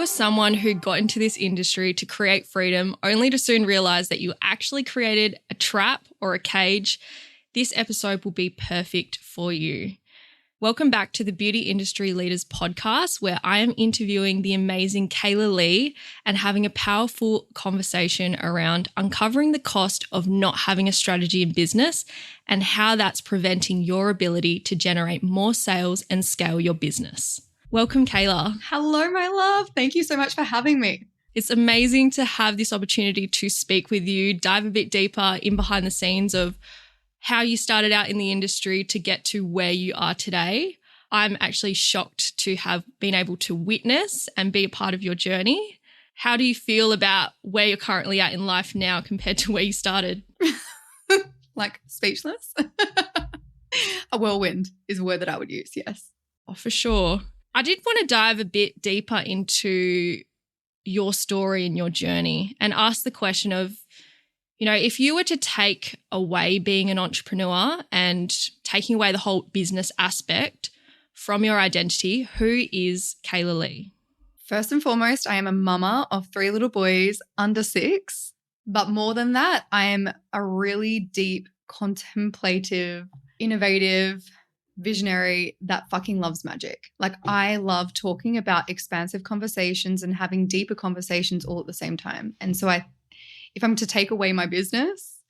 are someone who got into this industry to create freedom only to soon realize that you actually created a trap or a cage, this episode will be perfect for you. Welcome back to the Beauty Industry Leaders podcast, where I am interviewing the amazing Kailah Lee and having a powerful conversation around uncovering the cost of not having a strategy in business and how that's preventing your ability to generate more sales and scale your business. Welcome, Kailah. Hello, my love. Thank you so much for having me. It's amazing to have this opportunity to speak with you, dive a bit deeper in behind the scenes of how you started out in the industry to get to where you are today. I'm actually shocked to have been able to witness and be a part of your journey. How do you feel about where you're currently at in life now compared to where you started? Like speechless? A whirlwind is a word that I would use, yes. Oh, for sure. I did want to dive a bit deeper into your story and your journey and ask the question of, you know, if you were to take away being an entrepreneur and taking away the whole business aspect from your identity, who is Kailah Lee? First and foremost, I am a mama of 3 little boys under 6. But more than that, I am a really deep, contemplative, innovative, visionary that fucking loves magic. Like, I love talking about expansive conversations and having deeper conversations all at the same time. And so if I'm to take away my business,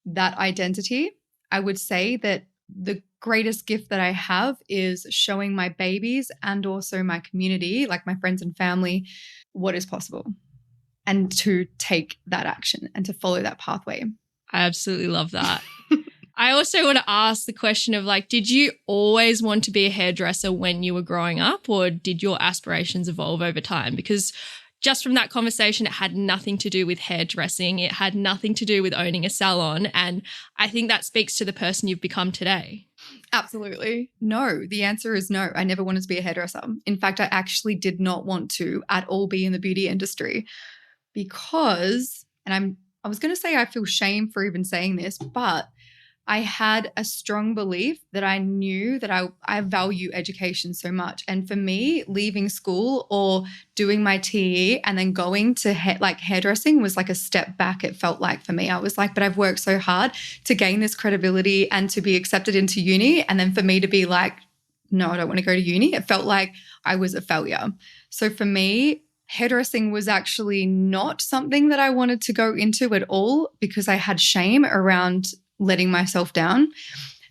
that identity, I would say that the greatest gift that I have is showing my babies and also my community, like my friends and family, what is possible and to take that action and to follow that pathway. I absolutely love that. I also want to ask the question of, like, did you always want to be a hairdresser when you were growing up, or did your aspirations evolve over time? Because just from that conversation, it had nothing to do with hairdressing. It had nothing to do with owning a salon. And I think that speaks to the person you've become today. Absolutely. No, the answer is no. I never wanted to be a hairdresser. In fact, I actually did not want to at all be in the beauty industry because, and I was going to say I feel shame for even saying this, but I had a strong belief that I knew that I value education so much. And for me, leaving school or doing my TE and then going to hairdressing was like a step back, it felt like for me. I was like, but I've worked so hard to gain this credibility and to be accepted into uni. And then for me to be like, no, I don't want to go to uni. It felt like I was a failure. So for me, hairdressing was actually not something that I wanted to go into at all because I had shame around letting myself down.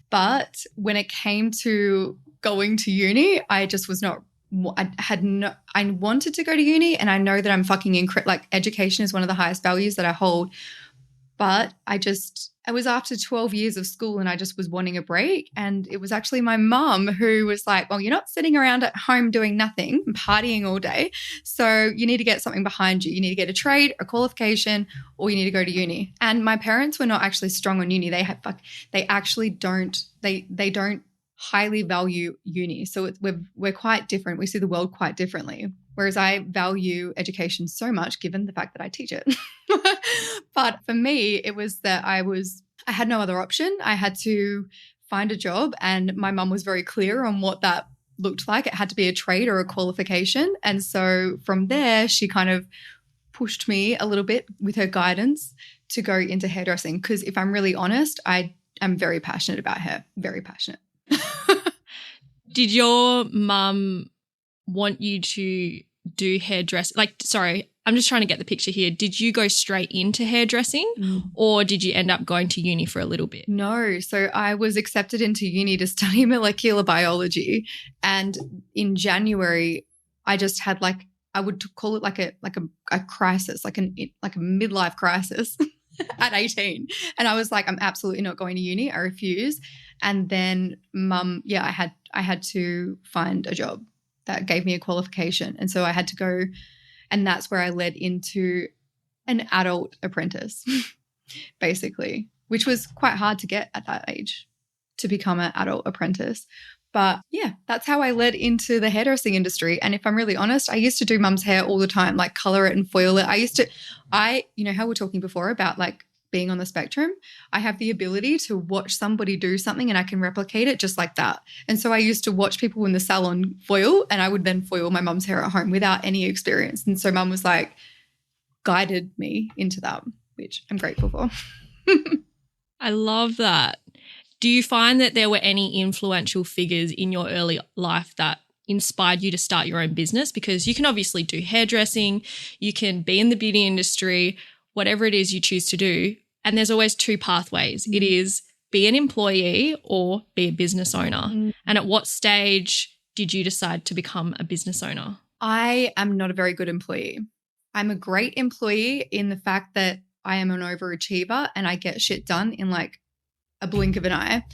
But when it came to going to uni, I just was not, I wanted to go to uni, and I know that I'm fucking like, education is one of the highest values that I hold. But it was after 12 years of school and I just was wanting a break. And it was actually my mum who was like, well, you're not sitting around at home doing nothing and partying all day. So you need to get something behind you. You need to get a trade, a qualification, or you need to go to uni. And my parents were not actually strong on uni. They actually don't highly value uni. So we're quite different. We see the world quite differently. Whereas I value education so much given the fact that I teach it. But for me, it was that I had no other option. I had to find a job, and my mum was very clear on what that looked like. It had to be a trade or a qualification. And so from there, she kind of pushed me a little bit with her guidance to go into hairdressing. Because if I'm really honest, I am very passionate about hair, very passionate. Did your mum want you to do hairdressing? Like, sorry, I'm just trying to get the picture here. Did you go straight into hairdressing or did you end up going to uni for a little bit? No. So I was accepted into uni to study molecular biology. And in January, I just had I would call it like a crisis, like a midlife crisis at 18. And I was like, I'm absolutely not going to uni. I refuse. And then I had to find a job that gave me a qualification. And so I had to go, and that's where I led into an adult apprentice, basically, which was quite hard to get at that age, to become an adult apprentice. But yeah, that's how I led into the hairdressing industry. And if I'm really honest, I used to do mum's hair all the time, like color it and foil it. You know how we were talking before about like being on the spectrum, I have the ability to watch somebody do something and I can replicate it just like that. And so I used to watch people in the salon foil, and I would then foil my mum's hair at home without any experience. And so mum was like, guided me into that, which I'm grateful for. I love that. Do you find that there were any influential figures in your early life that inspired you to start your own business? Because you can obviously do hairdressing, you can be in the beauty industry, whatever it is you choose to do. And there's always two pathways. It is be an employee or be a business owner. And at what stage did you decide to become a business owner? I am not a very good employee. I'm a great employee in the fact that I am an overachiever and I get shit done in like a blink of an eye.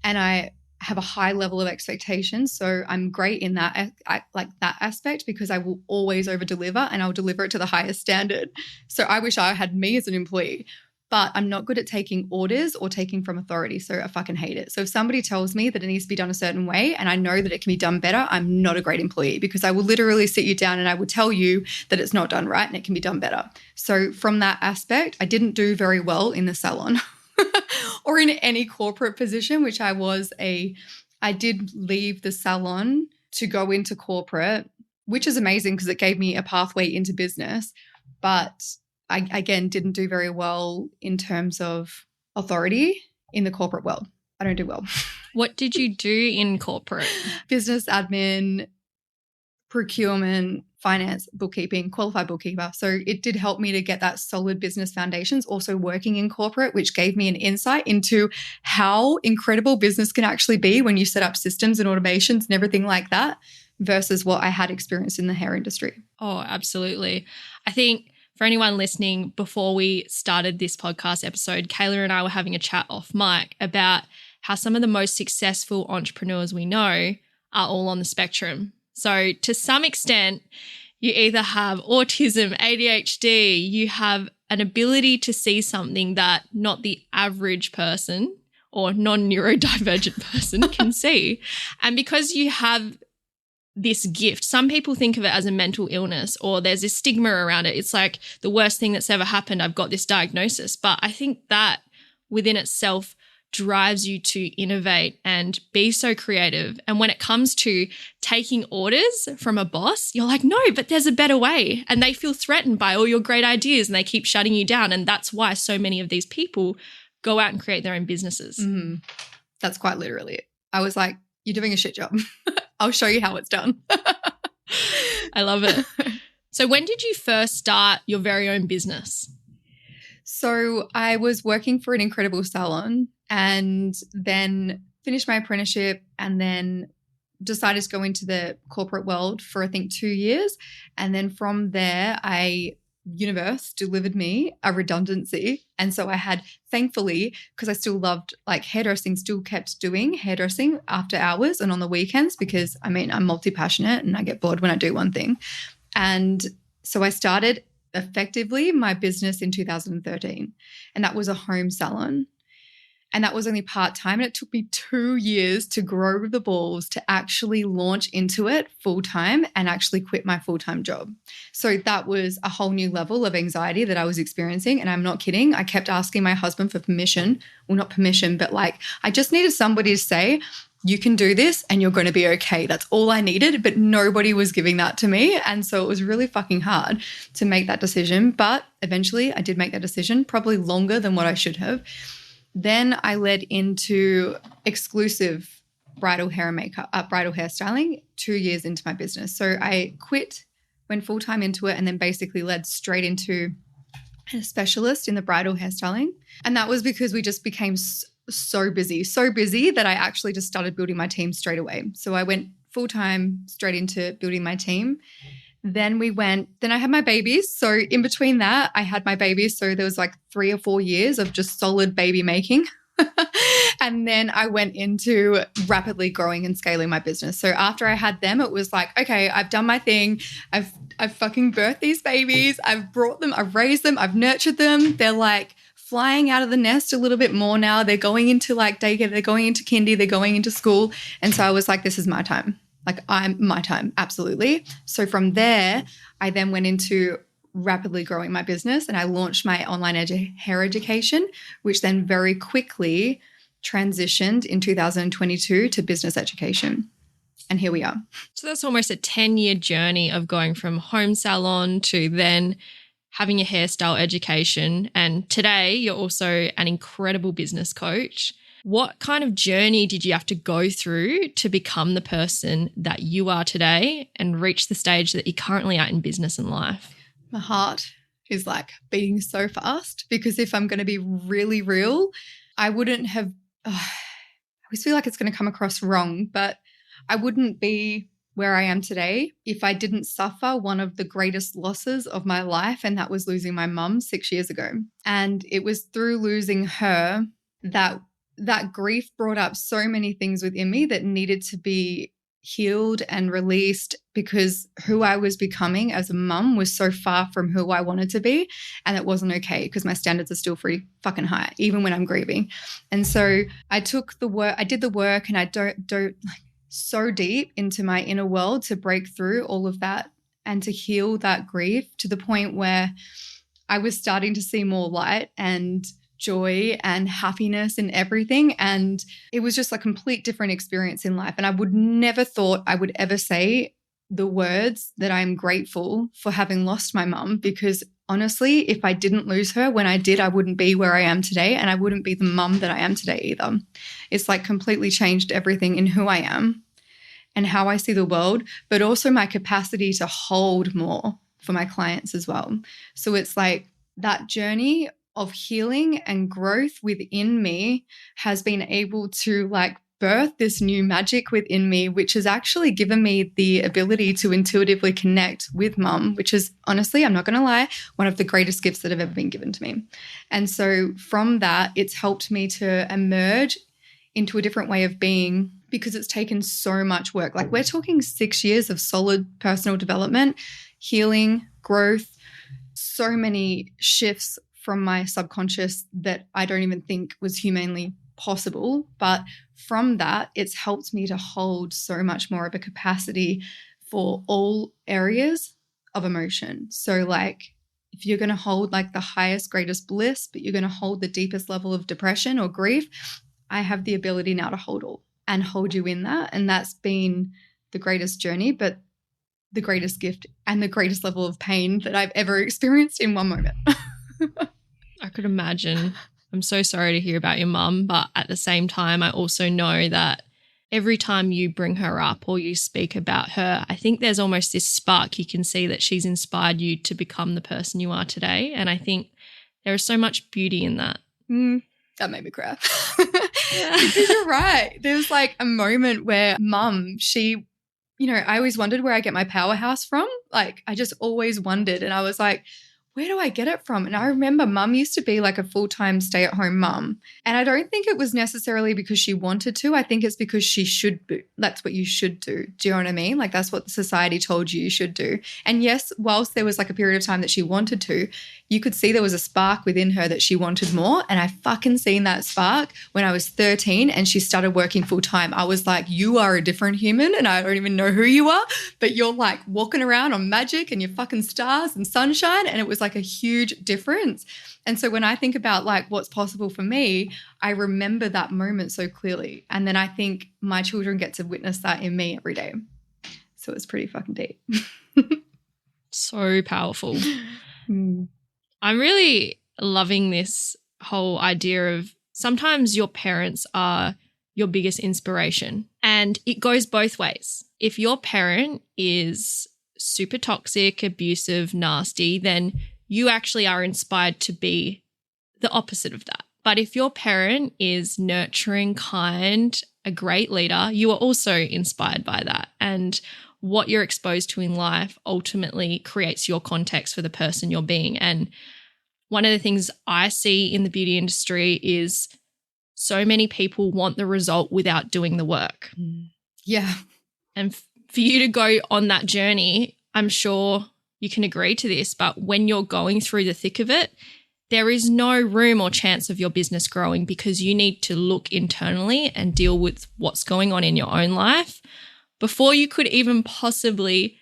And I have a high level of expectations. So I'm great in that, like that aspect, because I will always over deliver and I'll deliver it to the highest standard. So I wish I had me as an employee, but I'm not good at taking orders or taking from authority. So I fucking hate it. So if somebody tells me that it needs to be done a certain way and I know that it can be done better, I'm not a great employee, because I will literally sit you down and I will tell you that it's not done right and it can be done better. So from that aspect, I didn't do very well in the salon. Or in any corporate position, which I did leave the salon to go into corporate, which is amazing because it gave me a pathway into business. But I, again, didn't do very well in terms of authority in the corporate world. I don't do well. What did you do in corporate? Business admin, procurement, finance, bookkeeping, qualified bookkeeper. So it did help me to get that solid business foundations, also working in corporate, which gave me an insight into how incredible business can actually be when you set up systems and automations and everything like that, versus what I had experienced in the hair industry. Oh, absolutely. I think for anyone listening, before we started this podcast episode, Kailah and I were having a chat off mic about how some of the most successful entrepreneurs we know are all on the spectrum. So to some extent, you either have autism, ADHD, you have an ability to see something that not the average person or non-neurodivergent person can see. And because you have this gift, some people think of it as a mental illness, or there's this stigma around it. It's like the worst thing that's ever happened. I've got this diagnosis. But I think that within itself drives you to innovate and be so creative. And when it comes to taking orders from a boss, you're like, no, but there's a better way. And they feel threatened by all your great ideas and they keep shutting you down. And that's why so many of these people go out and create their own businesses. That's quite literally it. I was like, you're doing a shit job. I'll show you how it's done. I love it. So when did you first start your very own business? So I was working for an incredible salon and then finished my apprenticeship and then decided to go into the corporate world for, I think, 2 years. And then from there, universe delivered me a redundancy. And so I had, thankfully, because I still loved like hairdressing, still kept doing hairdressing after hours and on the weekends, because I'm multi-passionate and I get bored when I do one thing. And so I started effectively my business in 2013, and that was a home salon. And that was only part-time, and it took me 2 years to grow the balls to actually launch into it full-time and actually quit my full-time job. So that was a whole new level of anxiety that I was experiencing, and I'm not kidding. I kept asking my husband for permission. Well, not permission, but like I just needed somebody to say, you can do this and you're going to be okay. That's all I needed, but nobody was giving that to me. And so it was really fucking hard to make that decision. But eventually I did make that decision, probably longer than what I should have. Then I led into exclusive bridal hair and makeup, bridal hairstyling 2 years into my business. So I quit, went full-time into it, and then basically led straight into a specialist in the bridal hairstyling. And that was because we just became so busy that I actually just started building my team straight away. So I went full-time straight into building my team. Then I had my babies. So in between that, I had my babies. So there was like 3 or 4 years of just solid baby making. And then I went into rapidly growing and scaling my business. So after I had them, it was like, okay, I've done my thing. I've fucking birthed these babies. I've brought them, I've raised them, I've nurtured them. They're like flying out of the nest a little bit more now. They're going into like daycare, they're going into kindy, they're going into school. And so I was like, this is my time. Like my time, absolutely. So from there, I then went into rapidly growing my business, and I launched my online hair education, which then very quickly transitioned in 2022 to business education. And here we are. So that's almost a 10-year journey of going from home salon to then having a hairstyle education. And today you're also an incredible business coach. What kind of journey did you have to go through to become the person that you are today and reach the stage that you're currently at in business and life? My heart is like beating so fast, because if I'm going to be really real, I wouldn't have, I always feel like it's going to come across wrong, but I wouldn't be where I am today if I didn't suffer one of the greatest losses of my life, and that was losing my mum 6 years ago. And it was through losing her that grief brought up so many things within me that needed to be healed and released, because who I was becoming as a mum was so far from who I wanted to be, and it wasn't okay because my standards are still pretty fucking high, even when I'm grieving. And so I did the work, and I don't so deep into my inner world to break through all of that and to heal that grief to the point where I was starting to see more light and joy and happiness in everything. And it was just a complete different experience in life. And I would never thought I would ever say the words that I'm grateful for having lost my mum, because honestly, if I didn't lose her when I did, I wouldn't be where I am today, and I wouldn't be the mum that I am today either. It's like completely changed everything in who I am and how I see the world, but also my capacity to hold more for my clients as well. So it's like that journey of healing and growth within me has been able to like birth this new magic within me, which has actually given me the ability to intuitively connect with mum, which is honestly, I'm not going to lie, one of the greatest gifts that have ever been given to me. And so from that, it's helped me to emerge into a different way of being, because it's taken so much work. Like we're talking 6 years of solid personal development, healing, growth, so many shifts from my subconscious that I don't even think was humanly possible. But from that, it's helped me to hold so much more of a capacity for all areas of emotion. So like if you're going to hold like the highest, greatest bliss, but you're going to hold the deepest level of depression or grief, I have the ability now to hold you in that. And that's been the greatest journey, but the greatest gift and the greatest level of pain that I've ever experienced in one moment. I could imagine. I'm so sorry to hear about your mum, but at the same time, I also know that every time you bring her up or you speak about her, I think there's almost this spark. You can see that she's inspired you to become the person you are today. And I think there is so much beauty in that. That made me cry. Because you're right. There's like a moment where mum, she, I always wondered where I get my powerhouse from. Like I just always wondered. And I was like, where do I get it from? And I remember mum used to be like a full-time stay-at-home mum. And I don't think it was necessarily because she wanted to. I think it's because she should be. That's what you should do. Do you know what I mean? Like that's what society told you should do. And yes, whilst there was like a period of time that she wanted to, you could see there was a spark within her that she wanted more. And I fucking seen that spark when I was 13 and she started working full-time. I was like, you are a different human and I don't even know who you are, but you're like walking around on magic and your fucking stars and sunshine. And it was like a huge difference. And so when I think about like what's possible for me, I remember that moment so clearly. And then I think my children get to witness that in me every day. So it's pretty fucking deep. So powerful. I'm really loving this whole idea of sometimes your parents are your biggest inspiration, and it goes both ways. If your parent is super toxic, abusive, nasty, then you actually are inspired to be the opposite of that. But if your parent is nurturing, kind, a great leader, you are also inspired by that. And what you're exposed to in life ultimately creates your context for the person you're being. And one of the things I see in the beauty industry is so many people want the result without doing the work. Yeah. And for you to go on that journey, I'm sure you can agree to this, but when you're going through the thick of it, there is no room or chance of your business growing because you need to look internally and deal with what's going on in your own life before you could even possibly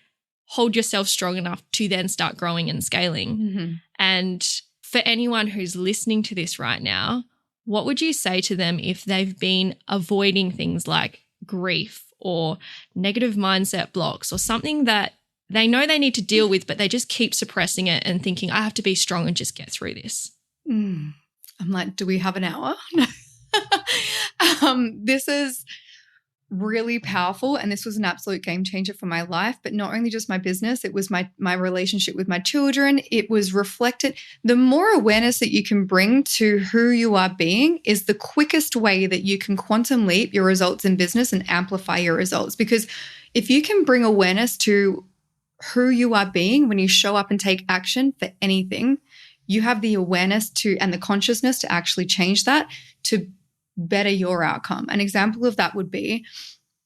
hold yourself strong enough to then start growing and scaling. Mm-hmm. And for anyone who's listening to this right now, what would you say to them if they've been avoiding things like grief or negative mindset blocks or something that they know they need to deal with, but they just keep suppressing it and thinking, I have to be strong and just get through this? I'm like, do we have an hour? This is really powerful, and this was an absolute game changer for my life, but not only just my business, it was my relationship with my children. It was reflected. The more awareness that you can bring to who you are being is the quickest way that you can quantum leap your results in business and amplify your results. Because if you can bring awareness to who you are being when you show up and take action for anything, you have the awareness to and the consciousness to actually change that to better your outcome. An example of that would be,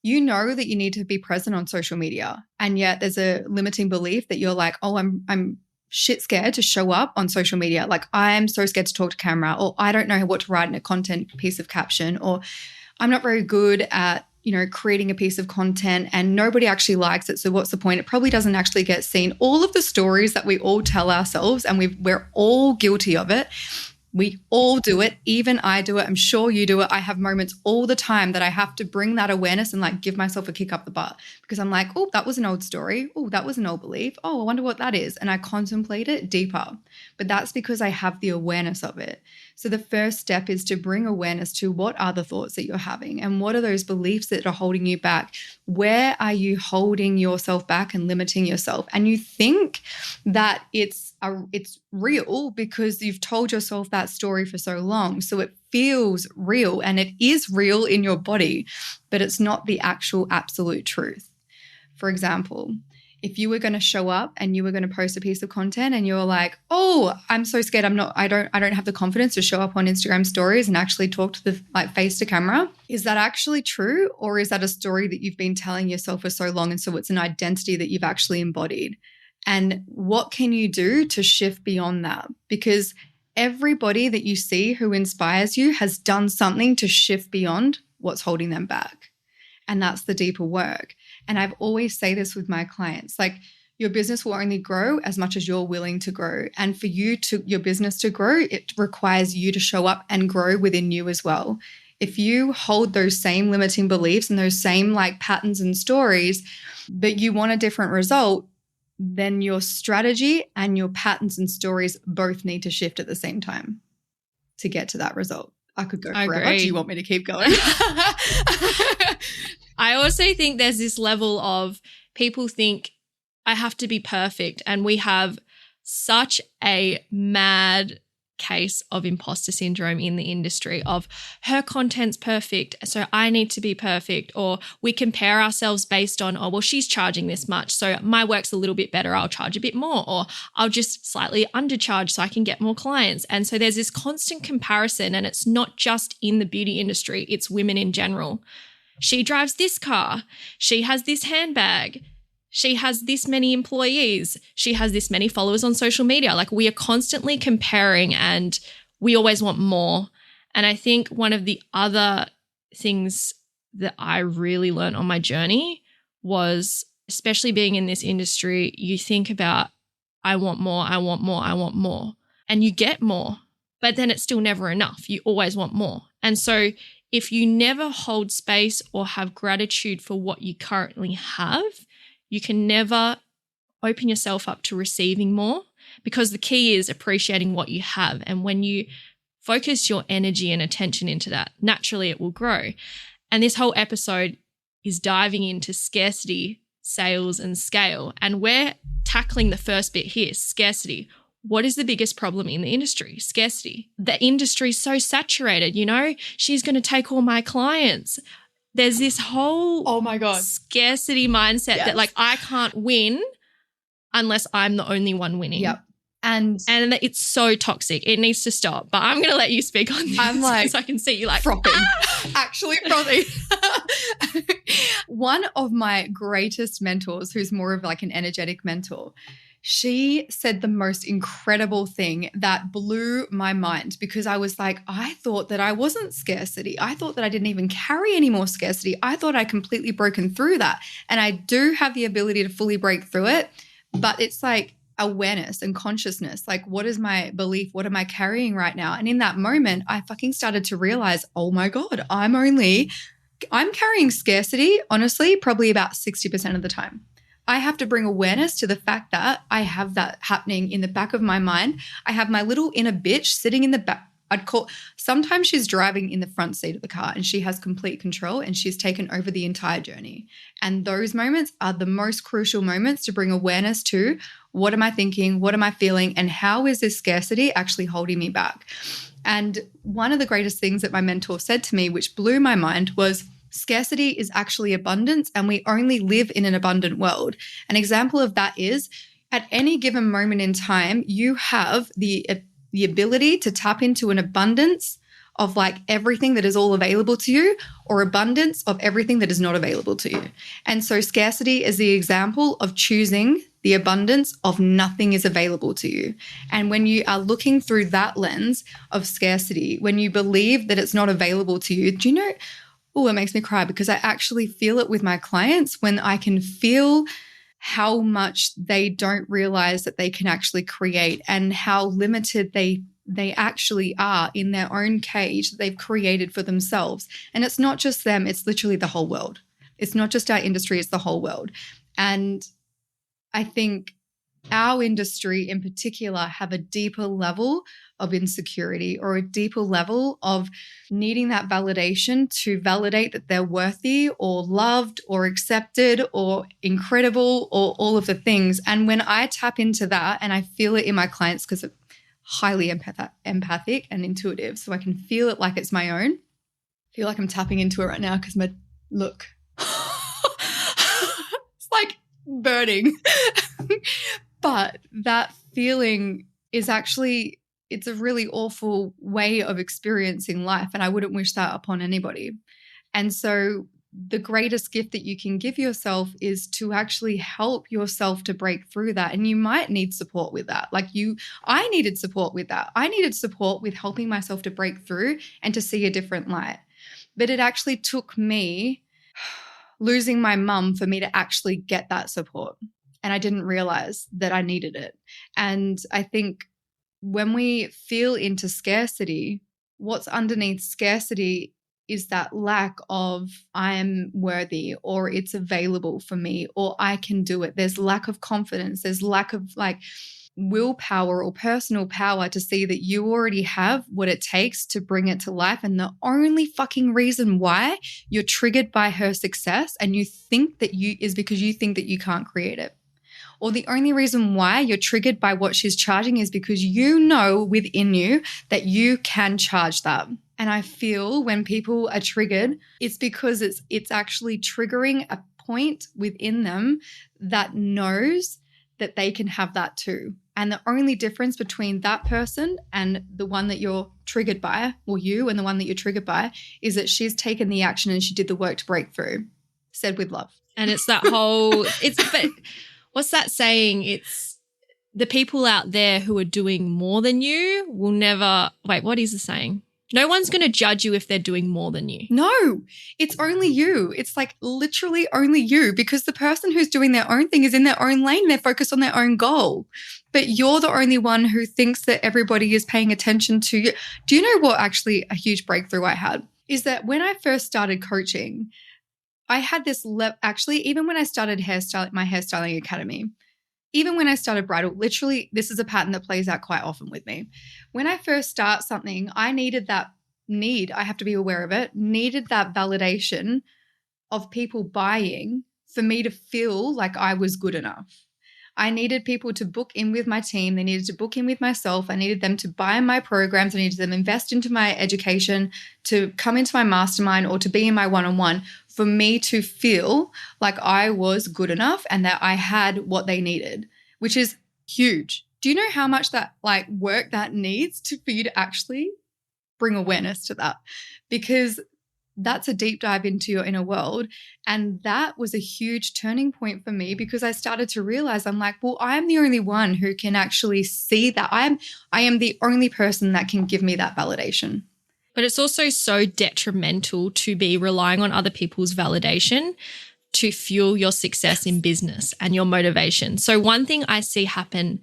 you know that you need to be present on social media, and yet there's a limiting belief that you're like, oh, I'm shit scared to show up on social media. Like, I am so scared to talk to camera, or I don't know what to write in a content piece of caption, or I'm not very good at, creating a piece of content and nobody actually likes it. So what's the point? It probably doesn't actually get seen. All of the stories that we all tell ourselves, and we're all guilty of it. We all do it. Even I do it. I'm sure you do it. I have moments all the time that I have to bring that awareness and like give myself a kick up the butt, because I'm like, oh, that was an old story. Oh, that was an old belief. Oh, I wonder what that is. And I contemplate it deeper. But that's because I have the awareness of it. So the first step is to bring awareness to what are the thoughts that you're having and what are those beliefs that are holding you back. Where are you holding yourself back and limiting yourself? And you think that it's real because you've told yourself that story for so long. So it feels real, and it is real in your body, but it's not the actual absolute truth. For example, if you were going to show up and you were going to post a piece of content and you're like, oh, I'm so scared. I don't have the confidence to show up on Instagram stories and actually talk to the face to camera. Is that actually true? Or is that a story that you've been telling yourself for so long? And so it's an identity that you've actually embodied. And what can you do to shift beyond that? Because everybody that you see who inspires you has done something to shift beyond what's holding them back. And that's the deeper work. And I've always say this with my clients, like, your business will only grow as much as you're willing to grow. And for your business to grow, it requires you to show up and grow within you as well. If you hold those same limiting beliefs and those same like patterns and stories, but you want a different result, then your strategy and your patterns and stories both need to shift at the same time to get to that result. I could go forever. Agree. Do you want me to keep going? I also think there's this level of people think I have to be perfect, and we have such a mad case of imposter syndrome in the industry of her content's perfect, so I need to be perfect, or we compare ourselves based on, oh, well, she's charging this much, so my work's a little bit better, I'll charge a bit more, or I'll just slightly undercharge so I can get more clients. And so there's this constant comparison, and it's not just in the beauty industry, it's women in general. She drives this car, she has this handbag, she has this many employees, she has this many followers on social media. Like, we are constantly comparing and we always want more. And I think one of the other things that I really learned on my journey was, especially being in this industry, you think about, I want more, I want more, I want more. And you get more, but then it's still never enough. You always want more. And so if you never hold space or have gratitude for what you currently have, you can never open yourself up to receiving more, because the key is appreciating what you have. And when you focus your energy and attention into that, naturally it will grow. And this whole episode is diving into scarcity, sales, and scale. And we're tackling the first bit here, scarcity. What is the biggest problem in the industry? Scarcity. The industry's so saturated, she's going to take all my clients. There's this whole scarcity mindset that like, I can't win unless I'm the only one winning. Yep. And it's so toxic. It needs to stop. But I'm going to let you speak on this. I'm like, so I can see you like frothing. Actually frothing. One of my greatest mentors, who's more of like an energetic mentor, She said the most incredible thing that blew my mind, because I was like, I thought that I wasn't scarcity. I thought that I didn't even carry any more scarcity. I thought I'd completely broken through that. And I do have the ability to fully break through it, but it's like awareness and consciousness. Like, what is my belief? What am I carrying right now? And in that moment, I fucking started to realize, oh my God, I'm carrying scarcity, honestly, probably about 60% of the time. I have to bring awareness to the fact that I have that happening in the back of my mind. I have my little inner bitch sitting in the back. Sometimes she's driving in the front seat of the car and she has complete control and she's taken over the entire journey. And those moments are the most crucial moments to bring awareness to what am I thinking, what am I feeling, and how is this scarcity actually holding me back? And one of the greatest things that my mentor said to me, which blew my mind, was scarcity is actually abundance, and we only live in an abundant world. An example of that is at any given moment in time, you have the ability to tap into an abundance of like everything that is all available to you, or abundance of everything that is not available to you. And so scarcity is the example of choosing the abundance of nothing is available to you. And when you are looking through that lens of scarcity, when you believe that it's not available to you, do you know, oh, it makes me cry, because I actually feel it with my clients when I can feel how much they don't realize that they can actually create, and how limited they actually are in their own cage that they've created for themselves. And it's not just them, it's literally the whole world. It's not just our industry, it's the whole world. And I think our industry in particular have a deeper level of insecurity, or a deeper level of needing that validation to validate that they're worthy or loved or accepted or incredible or all of the things. And when I tap into that, and I feel it in my clients because I'm highly empathic and intuitive, so I can feel it like it's my own. I feel like I'm tapping into it right now because look, it's like burning. But that feeling is actually, it's a really awful way of experiencing life, and I wouldn't wish that upon anybody. And so the greatest gift that you can give yourself is to actually help yourself to break through that. And you might need support with that. I needed support with that. I needed support with helping myself to break through and to see a different light. But it actually took me losing my mum for me to actually get that support. And I didn't realize that I needed it. And I think when we feel into scarcity, what's underneath scarcity is that lack of I am worthy, or it's available for me, or I can do it. There's lack of confidence. There's lack of like willpower or personal power to see that you already have what it takes to bring it to life. And the only fucking reason why you're triggered by her success and you think that is because you think that you can't create it. Or the only reason why you're triggered by what she's charging is because you know within you that you can charge that. And I feel when people are triggered, it's because it's actually triggering a point within them that knows that they can have that too. And the only difference between that person and the one that you're triggered by, or you and the one that you're triggered by, is that she's taken the action and she did the work to break through. Said with love. And it's that whole, but what's that saying? It's the people out there who are doing more than you will never, wait, what is the saying? No one's going to judge you if they're doing more than you. No, it's only you. It's like literally only you, because the person who's doing their own thing is in their own lane. They're focused on their own goal. But you're the only one who thinks that everybody is paying attention to you. Do you know what actually a huge breakthrough I had is that when I first started coaching, I had this actually, even when I started my hairstyling academy, even when I started bridal, literally, this is a pattern that plays out quite often with me. When I first start something, I needed I have to be aware of it, needed that validation of people buying for me to feel like I was good enough. I needed people to book in with my team. They needed to book in with myself. I needed them to buy my programs. I needed them to invest into my education, to come into my mastermind, or to be in my one-on-one for me to feel like I was good enough and that I had what they needed, which is huge. Do you know how much that work that needs for you to actually bring awareness to that? Because that's a deep dive into your inner world. And that was a huge turning point for me because I started to realize I'm like, well, I'm the only one who can actually see that. I am the only person that can give me that validation. But it's also so detrimental to be relying on other people's validation to fuel your success in business and your motivation. So one thing I see happen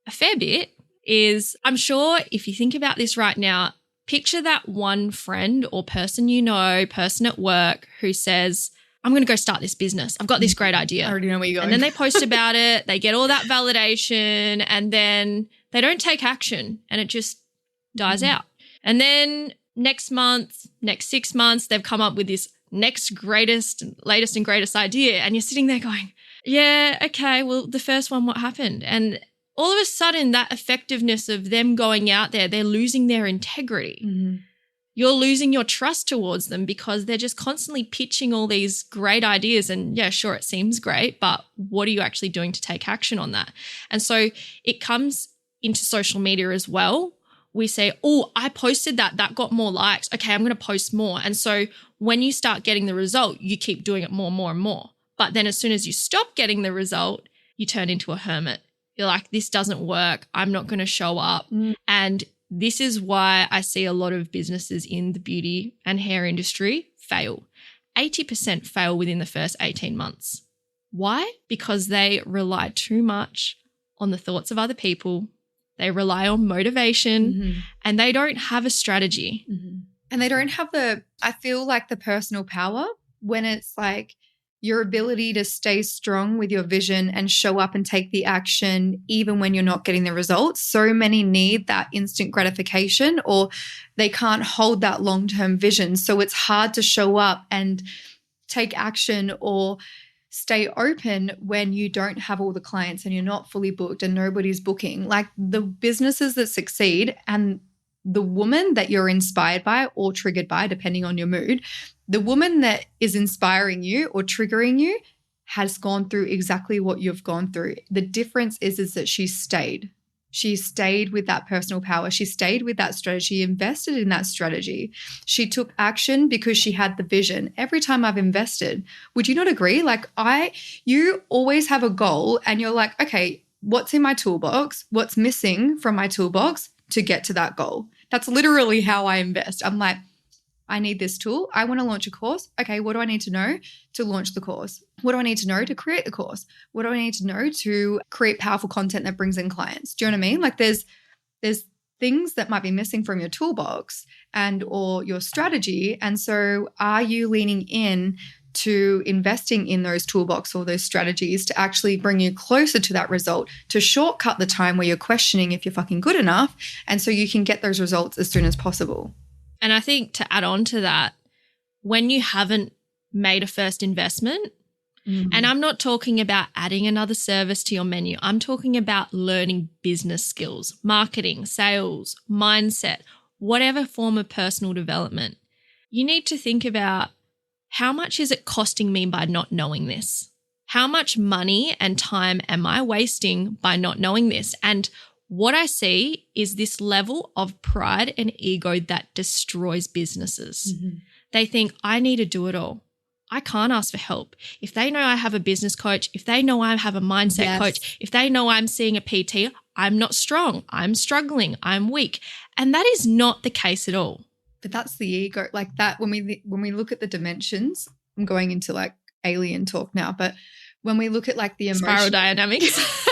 a fair bit is, I'm sure if you think about this right now, picture that one friend or person you know, person at work who says, I'm going to go start this business. I've got this great idea. I already know where you're going. And then they post about it, they get all that validation, and then they don't take action and it just dies out. And then next month, next 6 months, they've come up with this next greatest, latest and greatest idea. And you're sitting there going, yeah, okay, well, the first one, what happened? And all of a sudden, that effectiveness of them going out there, they're losing their integrity. Mm-hmm. You're losing your trust towards them because they're just constantly pitching all these great ideas. And yeah, sure, it seems great, but what are you actually doing to take action on that? And so it comes into social media as well. We say, oh, I posted that got more likes. Okay, I'm going to post more. And so when you start getting the result, you keep doing it more and more and more. But then as soon as you stop getting the result, you turn into a hermit. You're like, this doesn't work. I'm not going to show up. And this is why I see a lot of businesses in the beauty and hair industry fail. 80% fail within the first 18 months. Why? Because they rely too much on the thoughts of other people. They rely on motivation and they don't have a strategy. And they don't have I feel like the personal power when it's like your ability to stay strong with your vision and show up and take the action even when you're not getting the results. So many need that instant gratification or they can't hold that long-term vision. So it's hard to show up and take action or stay open when you don't have all the clients and you're not fully booked and nobody's booking. Like the businesses that succeed and the woman that you're inspired by or triggered by, depending on your mood, the woman that is inspiring you or triggering you has gone through exactly what you've gone through. The difference is that she stayed. She stayed with that personal power. She stayed with that strategy, invested in that strategy. She took action because she had the vision. Every time I've invested, would you not agree? Like you always have a goal and you're like, okay, what's in my toolbox? What's missing from my toolbox to get to that goal? That's literally how I invest. I'm like, I need this tool. I want to launch a course. Okay, what do I need to know to launch the course? What do I need to know to create the course? What do I need to know to create powerful content that brings in clients? Do you know what I mean? Like there's things that might be missing from your toolbox and or your strategy. And so are you leaning in to investing in those toolbox or those strategies to actually bring you closer to that result, to shortcut the time where you're questioning if you're fucking good enough, and so you can get those results as soon as possible? And I think to add on to that, when you haven't made a first investment, and I'm not talking about adding another service to your menu, I'm talking about learning business skills, marketing, sales, mindset, whatever form of personal development, you need to think about how much is it costing me by not knowing this? How much money and time am I wasting by not knowing this? And what I see is this level of pride and ego that destroys businesses. They think, I need to do it all. I can't ask for help. If they know I have a business coach, if they know I have a mindset coach, if they know I'm seeing a PT, I'm not strong, I'm struggling, I'm weak. And that is not the case at all. But that's the ego. Like that, when we look at the dimensions, I'm going into like alien talk now, but when we look at like the spiral dynamics.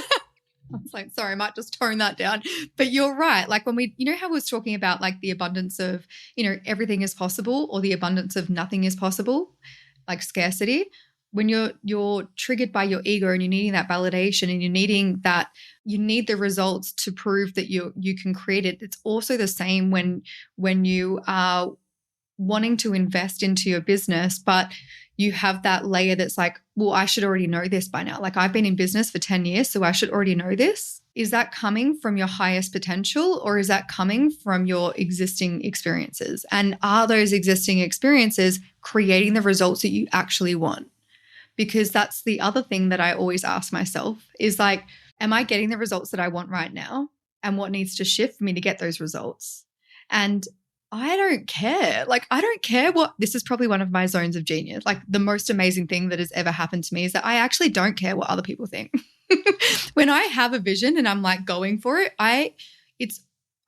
I was like, sorry, I might just tone that down. But you're right. Like when you know how I was talking about like the abundance of, everything is possible or the abundance of nothing is possible, like scarcity. When you're triggered by your ego and you're needing that validation and you need the results to prove that you can create it. It's also the same when you are wanting to invest into your business, but you have that layer that's like, well, I should already know this by now. Like I've been in business for 10 years, so I should already know this. Is that coming from your highest potential or is that coming from your existing experiences? And are those existing experiences creating the results that you actually want? Because that's the other thing that I always ask myself is like, am I getting the results that I want right now? And what needs to shift for me to get those results? And I don't care. Like, I don't care what, this is probably one of my zones of genius. Like, the most amazing thing that has ever happened to me is that I actually don't care what other people think. When I have a vision and I'm like going for it, I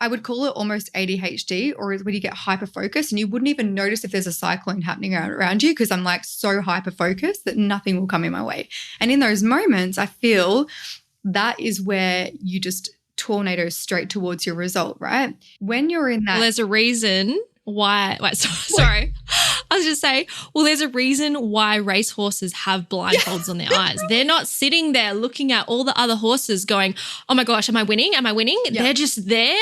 would call it almost ADHD, or when you get hyper focused and you wouldn't even notice if there's a cyclone happening around you, because I'm like so hyper focused that nothing will come in my way. And in those moments, I feel that is where you just tornado straight towards your result, right? When you're in that. Well, there's a reason why. Wait, sorry. I was just saying, well, there's a reason why racehorses have blindfolds on their eyes. They're not sitting there looking at all the other horses going, oh my gosh, am I winning? Am I winning? Yeah. They're just there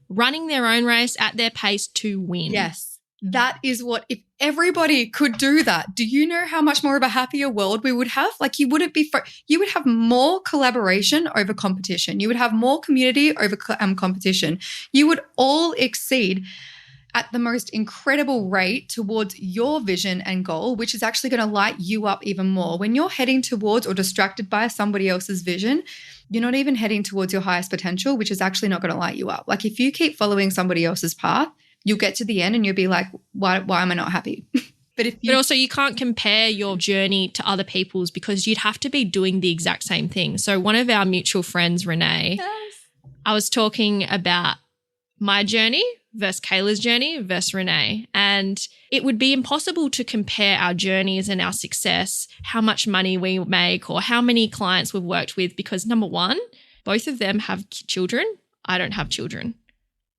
running their own race at their pace to win. Yes. That is what, if everybody could do that, do you know how much more of a happier world we would have? Like, you wouldn't be, you would have more collaboration over competition. You would have more community over competition. You would all exceed at the most incredible rate towards your vision and goal, which is actually going to light you up even more. When you're heading towards or distracted by somebody else's vision, you're not even heading towards your highest potential, which is actually not going to light you up. Like, if you keep following somebody else's path, you'll get to the end and you'll be like, why am I not happy? But also you can't compare your journey to other people's, because you'd have to be doing the exact same thing. So one of our mutual friends, Renee, I was talking about my journey versus Kailah's journey versus Renee. And it would be impossible to compare our journeys and our success, how much money we make or how many clients we've worked with, because number one, both of them have children. I don't have children.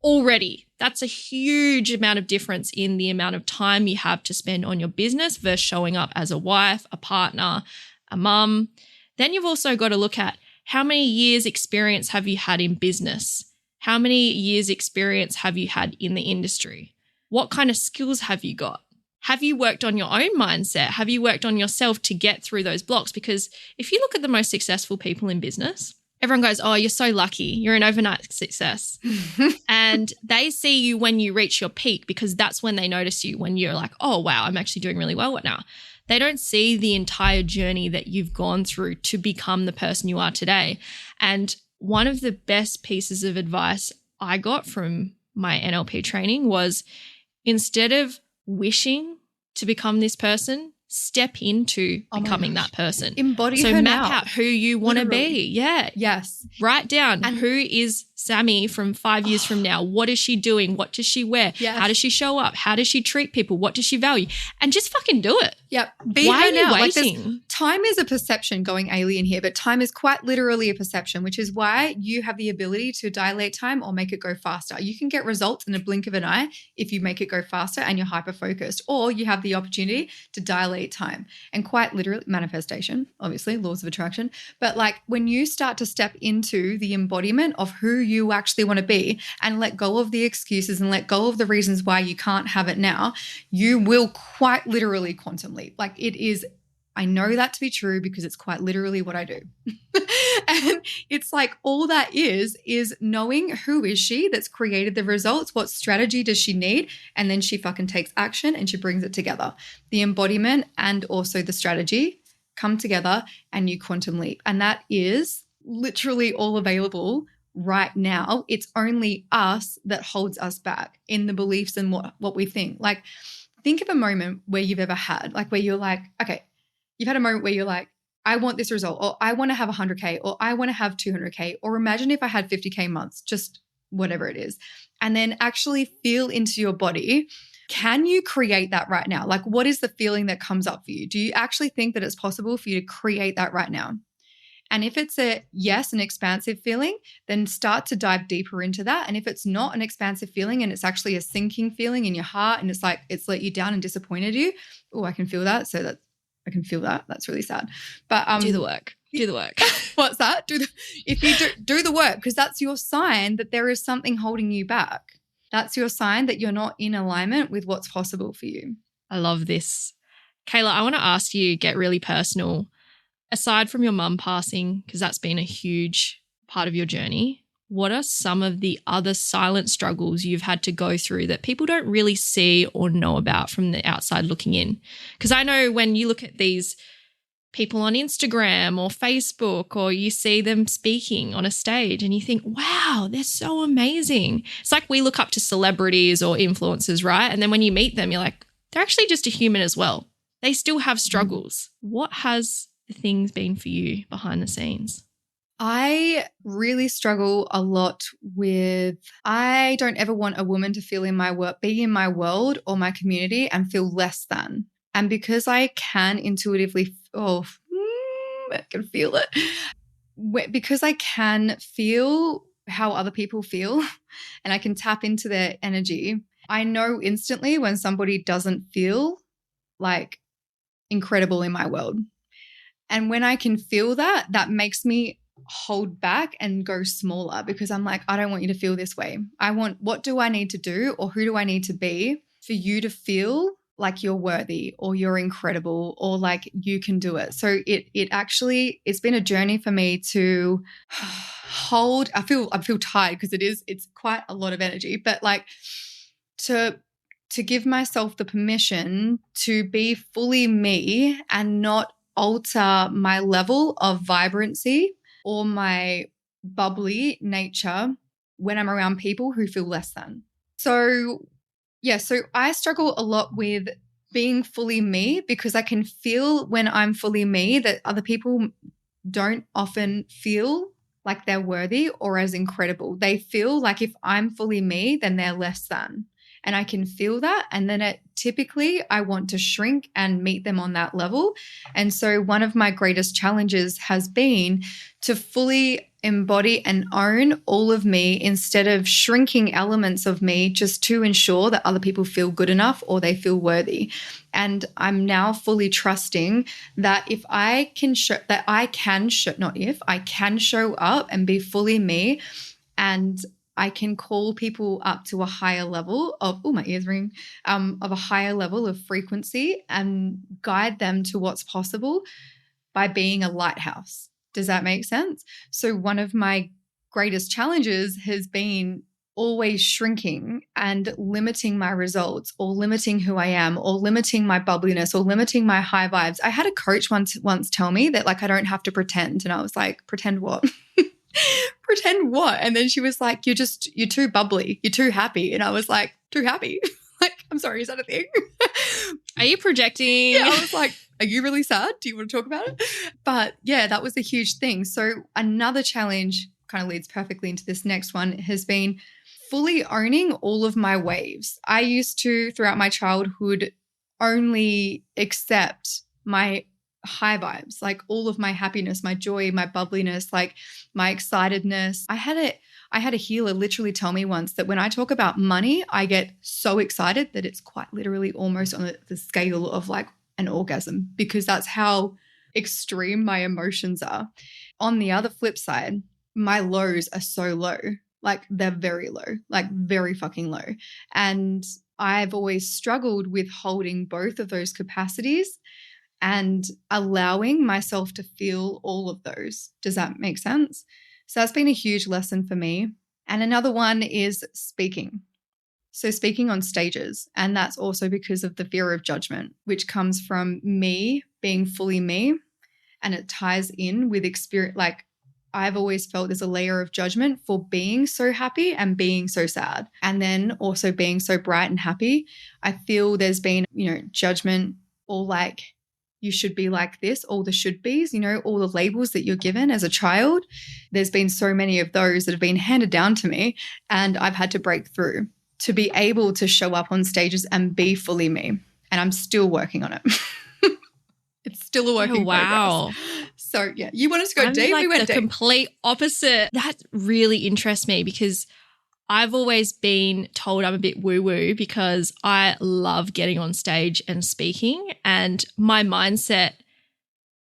Already, that's a huge amount of difference in the amount of time you have to spend on your business versus showing up as a wife, a partner, a mum. Then you've also got to look at how many years experience have you had in business? How many years experience have you had in the industry? What kind of skills have you got? Have you worked on your own mindset? Have you worked on yourself to get through those blocks? Because if you look at the most successful people in business, everyone goes, oh, you're so lucky. You're an overnight success. And they see you when you reach your peak, because that's when they notice you, when you're like, oh, wow, I'm actually doing really well now. They don't see the entire journey that you've gone through to become the person you are today. And one of the best pieces of advice I got from my NLP training was, instead of wishing to become this person, step into becoming that person. Embody so her map now. out who you want to be. Yeah. Yes. Write down, who is Sammy from 5 years from now? What is she doing? What does she wear? Yes. How does she show up? How does she treat people? What does she value? And just fucking do it. Yep. Be Why her are you now. waiting? Time is a perception, going alien here, but time is quite literally a perception, which is why you have the ability to dilate time or make it go faster. You can get results in a blink of an eye if you make it go faster and you're hyper-focused, or you have the opportunity to dilate time. And quite literally, manifestation, obviously, laws of attraction. But like, when you start to step into the embodiment of who you actually want to be and let go of the excuses and let go of the reasons why you can't have it now, you will quite literally quantum leap. Like, it is, I know that to be true because it's quite literally what I do. And it's like, all that is knowing who is she that's created the results, what strategy does she need, and then she fucking takes action and she brings it together. The embodiment and also the strategy come together and you quantum leap. And that is literally all available right now. It's only us that holds us back in the beliefs and what we think. Like, think of a moment where you've ever had, like, where you're like, okay, you've had a moment where you're like, I want this result, or I want to have 100K, or I want to have 200K, or imagine if I had 50K months, just whatever it is. And then actually feel into your body. Can you create that right now? Like, what is the feeling that comes up for you? Do you actually think that it's possible for you to create that right now? And if it's a yes, an expansive feeling, then start to dive deeper into that. And if it's not an expansive feeling and it's actually a sinking feeling in your heart and it's like it's let you down and disappointed you, oh, I can feel that. So that I can feel that. That's really sad. But do the work. Do the work. What's that? If you do the work, because that's your sign that there is something holding you back. That's your sign that you're not in alignment with what's possible for you. I love this. Kailah, I want to ask you, get really personal. Aside from your mum passing, because that's been a huge part of your journey, what are some of the other silent struggles you've had to go through that people don't really see or know about from the outside looking in? Because I know when you look at these people on Instagram or Facebook, or you see them speaking on a stage and you think, wow, they're so amazing. It's like we look up to celebrities or influencers, right? And then when you meet them, you're like, they're actually just a human as well. They still have struggles. What has the things been for you behind the scenes? I really struggle a lot with, I don't ever want a woman to be in my world or my community and feel less than. And because I can intuitively, I can feel it. Because I can feel how other people feel and I can tap into their energy, I know instantly when somebody doesn't feel like incredible in my world. And when I can feel that, that makes me hold back and go smaller, because I'm like, I don't want you to feel this way. What do I need to do, or who do I need to be for you to feel like you're worthy or you're incredible or like you can do it. So it's been a journey for me to hold. I feel tired because it's quite a lot of energy, but like to give myself the permission to be fully me and not alter my level of vibrancy or my bubbly nature when I'm around people who feel less than. So I struggle a lot with being fully me, because I can feel when I'm fully me that other people don't often feel like they're worthy or as incredible. They feel like if I'm fully me, then they're less than. And I can feel that. And then typically I want to shrink and meet them on that level. And so one of my greatest challenges has been to fully embody and own all of me instead of shrinking elements of me just to ensure that other people feel good enough or they feel worthy. And I'm now fully trusting that I can show up and be fully me, and I can call people up to a higher level of, my ears ring, of a higher level of frequency and guide them to what's possible by being a lighthouse. Does that make sense? So one of my greatest challenges has been always shrinking and limiting my results, or limiting who I am, or limiting my bubbliness, or limiting my high vibes. I had a coach once tell me that like I don't have to pretend. And I was like, pretend what? Pretend what? And then she was like, you're too bubbly. You're too happy. And I was like, too happy? Like, I'm sorry, is that a thing? Are you projecting? Yeah, I was like, are you really sad? Do you want to talk about it? But yeah, that was a huge thing. So another challenge kind of leads perfectly into this next one has been fully owning all of my waves. I used to, throughout my childhood, only accept my high vibes, like all of my happiness, my joy, my bubbliness, like my excitedness. I had a healer literally tell me once that when I talk about money, I get so excited that it's quite literally almost on the scale of like an orgasm, because that's how extreme my emotions are. On the other flip side, my lows are so low, like they're very low, like very fucking low. And I've always struggled with holding both of those capacities and allowing myself to feel all of those. Does that make sense? So that's been a huge lesson for me. And another one is speaking. So speaking on stages. And that's also because of the fear of judgment, which comes from me being fully me. And it ties in with experience. Like I've always felt there's a layer of judgment for being so happy and being so sad. And then also being so bright and happy. I feel there's been, judgment, or like, you should be like this, all the should be's, all the labels that you're given as a child. There's been so many of those that have been handed down to me, and I've had to break through to be able to show up on stages and be fully me. And I'm still working on it. It's still a work in progress. So yeah, you wanted to go deep, like we went the deep. Complete opposite. That really interests me, because I've always been told I'm a bit woo-woo because I love getting on stage and speaking, and my mindset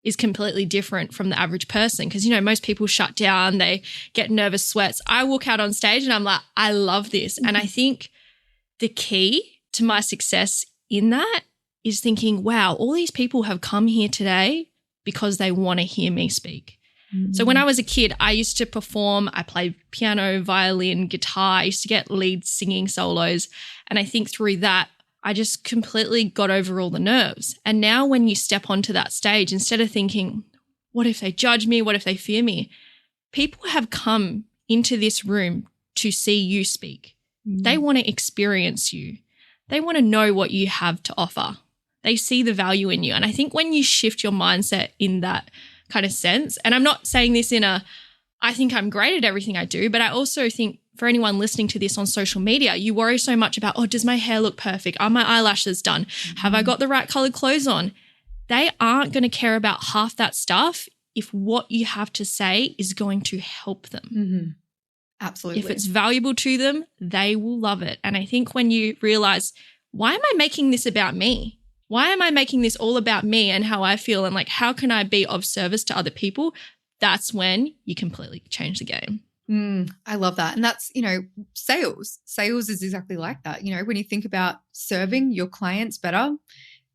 is completely different from the average person, because, most people shut down, they get nervous sweats. I walk out on stage and I'm like, I love this. And I think the key to my success in that is thinking, wow, all these people have come here today because they want to hear me speak. So when I was a kid, I used to perform. I played piano, violin, guitar. I used to get lead singing solos. And I think through that, I just completely got over all the nerves. And now when you step onto that stage, instead of thinking, what if they judge me? What if they fear me? People have come into this room to see you speak. They want to experience you. They want to know what you have to offer. They see the value in you. And I think when you shift your mindset in that kind of sense, and I'm not saying this in a, I think I'm great at everything I do, but I also think for anyone listening to this on social media, you worry so much about, oh, does my hair look perfect? Are my eyelashes done? Have I got the right colored clothes on? They aren't going to care about half that stuff if what you have to say is going to help them. Absolutely. If it's valuable to them, they will love it. And I think when you realize, why am I making this about me? Why am I making this all about me and how I feel and like how can I be of service to other people? That's when you completely change the game. I love that. And that's, sales. Sales is exactly like that. When you think about serving your clients better,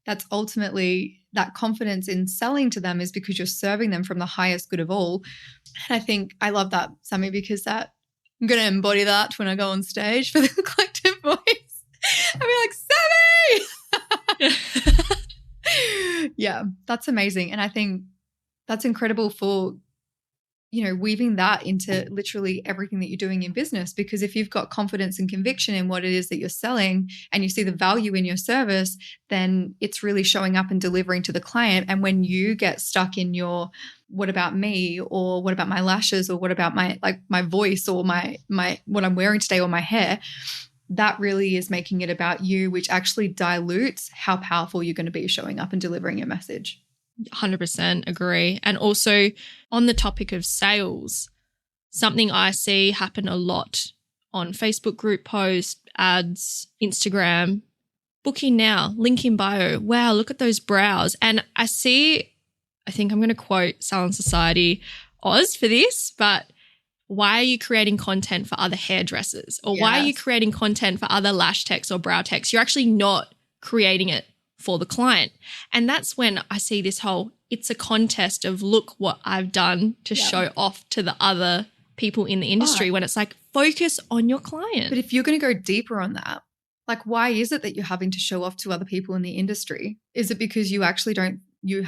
that's ultimately that confidence in selling to them is because you're serving them from the highest good of all. And I think I love that, Sammy, because I'm going to embody that when I go on stage for the collective voice. I'll be like, Sammy! Yeah, that's amazing. And I think that's incredible for weaving that into literally everything that you're doing in business, because if you've got confidence and conviction in what it is that you're selling and you see the value in your service, then it's really showing up and delivering to the client. And when you get stuck in your, what about me, or what about my lashes, or what about my voice, or my what I'm wearing today, or my hair, that really is making it about you, which actually dilutes how powerful you're going to be showing up and delivering your message. 100% agree. And also on the topic of sales, something I see happen a lot on Facebook group posts, ads, Instagram, booking now, link in bio. Wow, look at those brows. And I think I'm going to quote Salon Society Oz for this, but why are you creating content for other hairdressers? Or why are you creating content for other lash techs or brow techs? You're actually not creating it for the client. And that's when I see this whole, it's a contest of look what I've done to show off to the other people in the industry, when it's like, focus on your client. But if you're going to go deeper on that, like, why is it that you're having to show off to other people in the industry? Is it because you actually you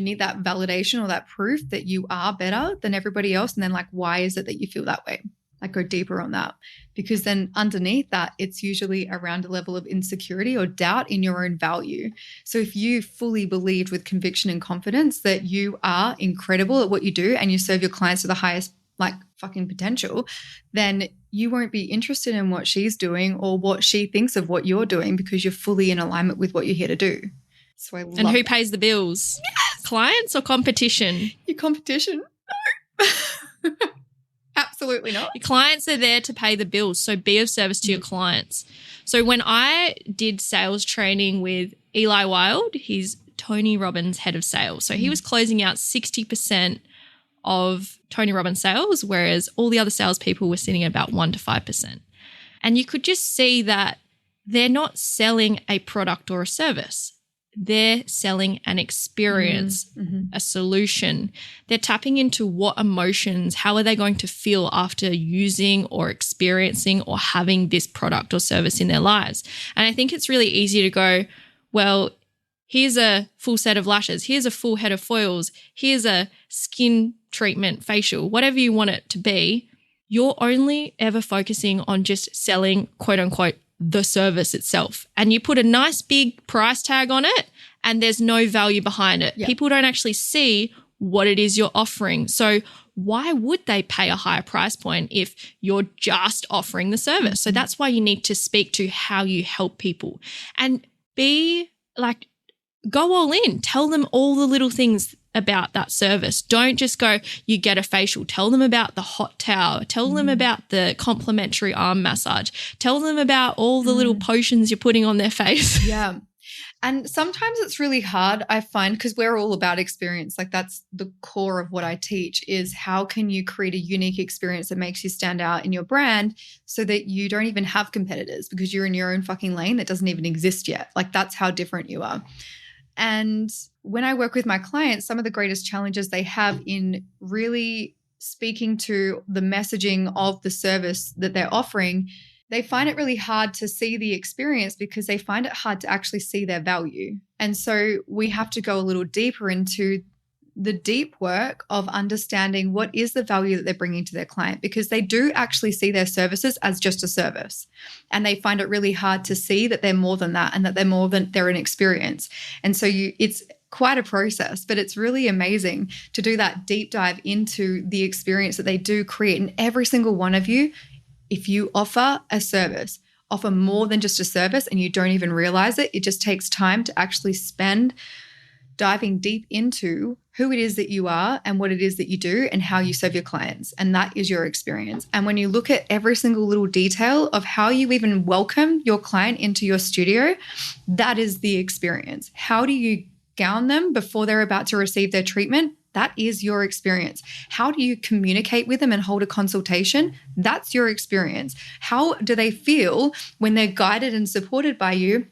need that validation or that proof that you are better than everybody else? And then like, why is it that you feel that way? Like, go deeper on that, because then underneath that, it's usually around a level of insecurity or doubt in your own value. So if you fully believed with conviction and confidence that you are incredible at what you do and you serve your clients to the highest like fucking potential, then you won't be interested in what she's doing or what she thinks of what you're doing, because you're fully in alignment with what you're here to do. So I love And who pays the bills? Yes! Clients or competition? Your competition? No. Absolutely not. Your clients are there to pay the bills, so be of service to your clients. So when I did sales training with Eli Wild, he's Tony Robbins' head of sales. So he was closing out 60% of Tony Robbins' sales, whereas all the other salespeople were sitting at about 1% to 5%. And you could just see that they're not selling a product or a service. They're selling an experience, a solution. They're tapping into what emotions, how are they going to feel after using or experiencing or having this product or service in their lives. And I think it's really easy to go, well, here's a full set of lashes, here's a full head of foils, here's a skin treatment, facial, whatever you want it to be. You're only ever focusing on just selling, quote unquote, the service itself. And you put a nice big price tag on it and there's no value behind it. Yep. People don't actually see what it is you're offering. So why would they pay a higher price point if you're just offering the service? So that's why you need to speak to how you help people and be like, go all in. Tell them all the little things about that service. Don't just go, you get a facial. Tell them about the hot towel. Tell them about the complimentary arm massage. Tell them about all the little potions you're putting on their face. Yeah. And sometimes it's really hard, I find, because we're all about experience. Like, that's the core of what I teach, is how can you create a unique experience that makes you stand out in your brand so that you don't even have competitors, because you're in your own fucking lane that doesn't even exist yet. Like, that's how different you are. And when I work with my clients, some of the greatest challenges they have in really speaking to the messaging of the service that they're offering they find it really hard to see the experience because they find it hard to actually see their value. And so we have to go a little deeper into the deep work of understanding what is the value that they're bringing to their client, because they do actually see their services as just a service. And they find it really hard to see that they're more than that and that they're an experience. And so it's quite a process, but it's really amazing to do that deep dive into the experience that they do create. And every single one of you, if you offer a service, offer more than just a service and you don't even realize it, it just takes time to actually spend diving deep into who it is that you are and what it is that you do and how you serve your clients. And that is your experience. And when you look at every single little detail of how you even welcome your client into your studio, that is the experience. How do you gown them before they're about to receive their treatment? That is your experience. How do you communicate with them and hold a consultation? That's your experience. How do they feel when they're guided and supported by you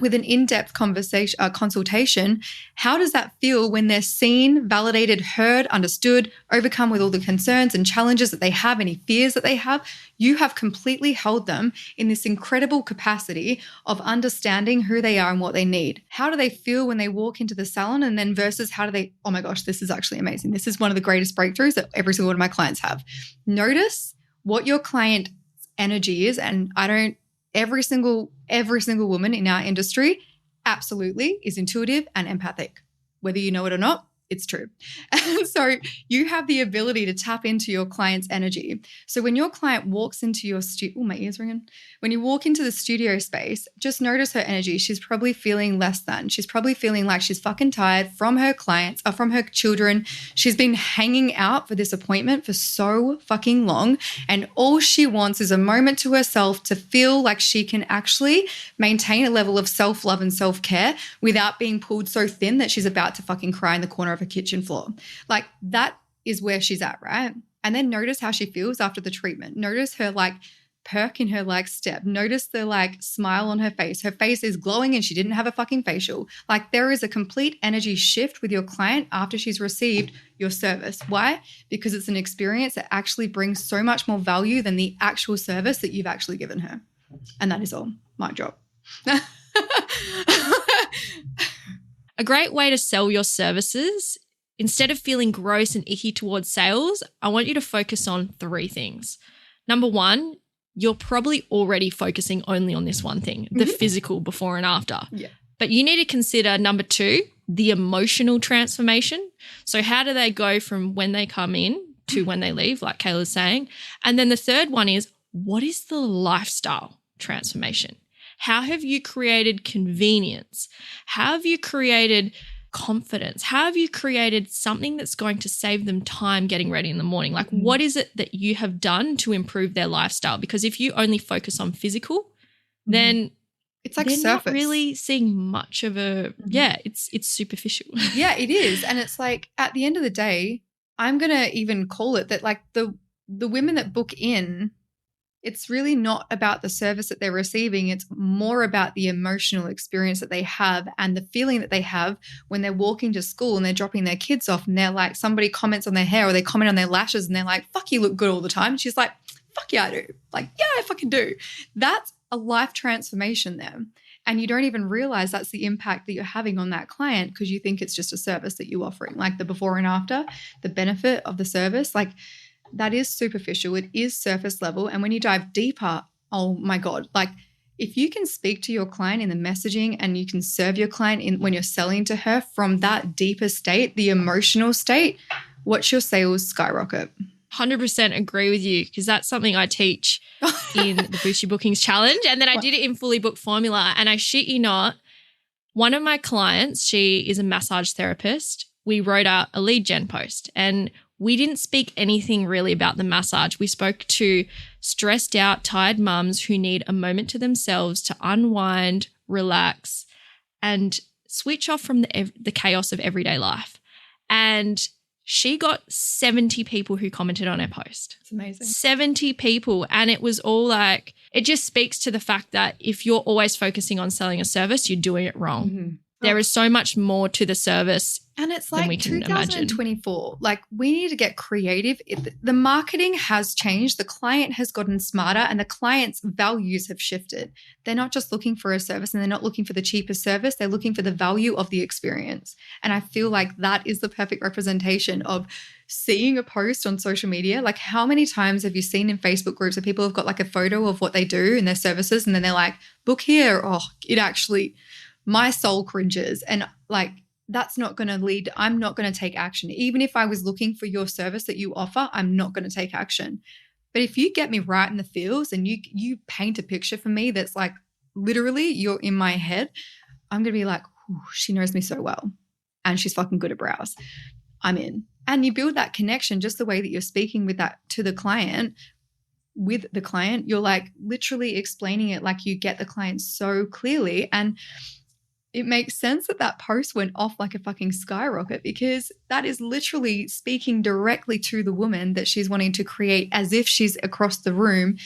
with an in-depth consultation? How does that feel when they're seen, validated, heard, understood, overcome with all the concerns and challenges that they have, any fears that they have? You have completely held them in this incredible capacity of understanding who they are and what they need. How do they feel when they walk into the salon, and then versus how do they, oh my gosh, this is actually amazing. This is one of the greatest breakthroughs that every single one of my clients have. Notice what your client energy is. And every single woman in our industry absolutely is intuitive and empathic. Whether you know it or not, it's true. And so you have the ability to tap into your client's energy. So when your client walks into your studio, my ears ringing. When you walk into the studio space, just notice her energy. She's probably feeling less than. She's probably feeling like she's fucking tired from her clients or from her children. She's been hanging out for this appointment for so fucking long. And all she wants is a moment to herself to feel like she can actually maintain a level of self-love and self-care without being pulled so thin that she's about to fucking cry in the corner of a kitchen floor. Like, that is where she's at, right? And then notice how she feels after the treatment. Notice her like perk in her like step. Notice the like smile on her face. Her face is glowing and she didn't have a fucking facial. Like, there is a complete energy shift with your client after she's received your service. Why? Because it's an experience that actually brings so much more value than the actual service that you've actually given her. And that is all. My job. A great way to sell your services, instead of feeling gross and icky towards sales, I want you to focus on 3 things. Number 1, you're probably already focusing only on this one thing, the physical before and after. Yeah. But you need to consider number 2, the emotional transformation. So how do they go from when they come in to when they leave, like Kailah's saying? And then the third one is, what is the lifestyle transformation? How have you created convenience? How have you created confidence? How have you created something that's going to save them time getting ready in the morning? Like, what is it that you have done to improve their lifestyle? Because if you only focus on physical, then it's like they're surface. not really seeing much of a, it's superficial. Yeah, it is. And it's like, at the end of the day, I'm going to even call it that, like, the women that book in, it's really not about the service that they're receiving. It's more about the emotional experience that they have and the feeling that they have when they're walking to school and they're dropping their kids off and they're like, somebody comments on their hair or they comment on their lashes and they're like, fuck, you look good all the time. And she's like, fuck yeah, I do. Like, yeah, I fucking do. That's a life transformation there. And you don't even realize that's the impact that you're having on that client because you think it's just a service that you're offering, like the before and after, the benefit of the service. Like, that is superficial. It is surface level. And when you dive deeper, oh my God, like, if you can speak to your client in the messaging and you can serve your client when you're selling to her from that deeper state, the emotional state, watch your sales skyrocket. 100% agree with you, because that's something I teach in the Boost Your Bookings Challenge. And then I did it in Fully Booked Formula. And I shit you not, one of my clients, she is a massage therapist. We wrote out a lead gen post and we didn't speak anything really about the massage. We spoke to stressed out, tired mums who need a moment to themselves to unwind, relax, and switch off from the chaos of everyday life. And she got 70 people who commented on her post. It's amazing. 70 people. And it was all like, it just speaks to the fact that if you're always focusing on selling a service, you're doing it wrong. There is so much more to the service. And it's than like we can 2024. Like, we need to get creative. The marketing has changed. The client has gotten smarter and the client's values have shifted. They're not just looking for a service and they're not looking for the cheapest service. They're looking for the value of the experience. And I feel like that is the perfect representation of seeing a post on social media. Like, how many times have you seen in Facebook groups where people have got like a photo of what they do and their services and then they're like, book here. Oh, it actually, my soul cringes. And like, that's not going to lead, I'm not going to take action. Even if I was looking for your service that you offer, I'm not going to take action. But if you get me right in the feels and you paint a picture for me that's like literally you're in my head, I'm going to be like, she knows me so well and she's fucking good at brows. I'm in. And you build that connection just the way that you're speaking with that to the client. With the client, you're like literally explaining it like you get the client so clearly. And it makes sense that that post went off like a fucking skyrocket, because that is literally speaking directly to the woman that she's wanting to create as if she's across the room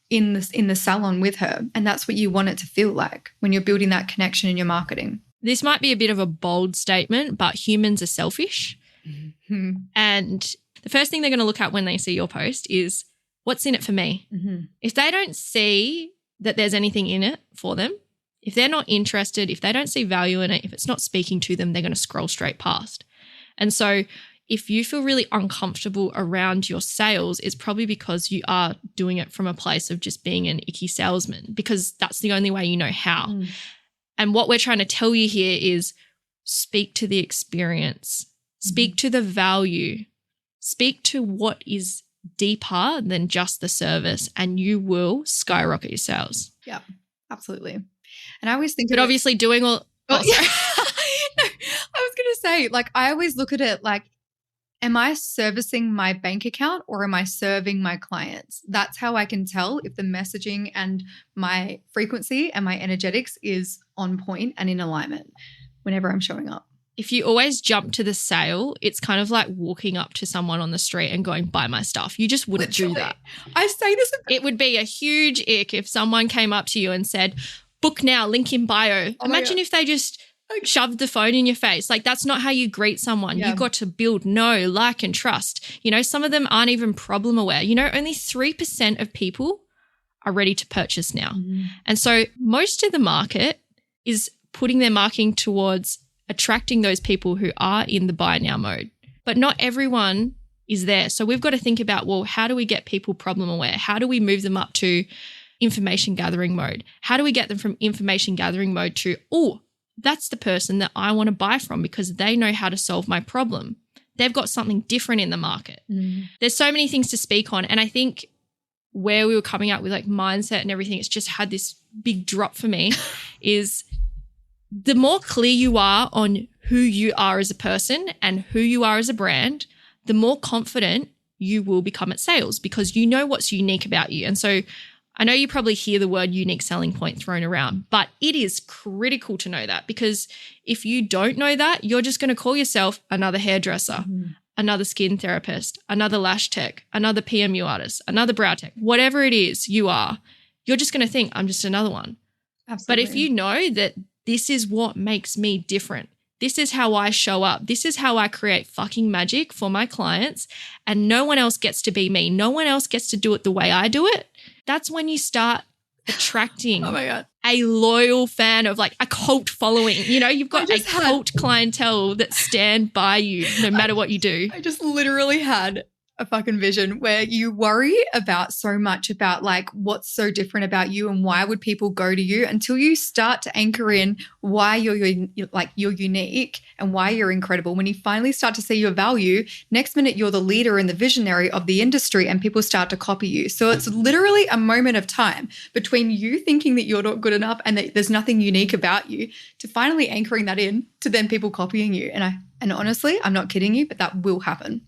in the salon with her. And that's what you want it to feel like when you're building that connection in your marketing. This might be a bit of a bold statement, but humans are selfish. Mm-hmm. And the first thing they're going to look at when they see your post is, what's in it for me? Mm-hmm. If they don't see that there's anything in it for them, if they're not interested, if they don't see value in it, if it's not speaking to them, they're going to scroll straight past. And so if you feel really uncomfortable around your sales, it's probably because you are doing it from a place of just being an icky salesman, because that's the only way you know how. Mm. And what we're trying to tell you here is speak to the experience, speak to the value, speak to what is deeper than just the service, and you will skyrocket your sales. Yeah, absolutely. And I always think, but obviously doing all. Oh, yeah. No, I was going to say, like, I always look at it like, am I servicing my bank account or am I serving my clients? That's how I can tell if the messaging and my frequency and my energetics is on point and in alignment whenever I'm showing up. If you always jump to the sale, it's kind of like walking up to someone on the street and going, buy my stuff. You just wouldn't do that. I say this. It would be a huge ick if someone came up to you and said, book now, link in bio. Imagine if they just shoved the phone in your face. Like, that's not how you greet someone. Yeah. You've got to build know, like, and trust. You know, some of them aren't even problem aware. You know, only 3% of people are ready to purchase now. Mm-hmm. And so most of the market is putting their marketing towards attracting those people who are in the buy now mode. But not everyone is there. So we've got to think about, well, how do we get people problem aware? How do we move them up to information gathering mode? How do we get them from information gathering mode to, oh, that's the person that I want to buy from because they know how to solve my problem. They've got something different in the market. Mm-hmm. There's so many things to speak on. And I think where we were coming up with like mindset and everything, it's just had this big drop for me is the more clear you are on who you are as a person and who you are as a brand, the more confident you will become at sales because you know what's unique about you. And so I know you probably hear the word unique selling point thrown around, but it is critical to know that, because if you don't know that, you're just going to call yourself another hairdresser, another skin therapist, another lash tech, another PMU artist, another brow tech, whatever it is you are, you're just going to think, I'm just another one. Absolutely. But if you know that this is what makes me different, this is how I show up, this is how I create fucking magic for my clients, and no one else gets to be me, no one else gets to do it the way I do it, that's when you start attracting oh my God. a loyal fan of like a cult following. You know, you've got a cult clientele that stand by you no matter what you do. I just literally had a fucking vision where you worry about so much about like what's so different about you and why would people go to you until you start to anchor in why you're unique and why you're incredible. When you finally start to see your value, next minute you're the leader and the visionary of the industry and people start to copy you. So it's literally a moment of time between you thinking that you're not good enough and that there's nothing unique about you to finally anchoring that in to then people copying you. And honestly, I'm not kidding you, but that will happen.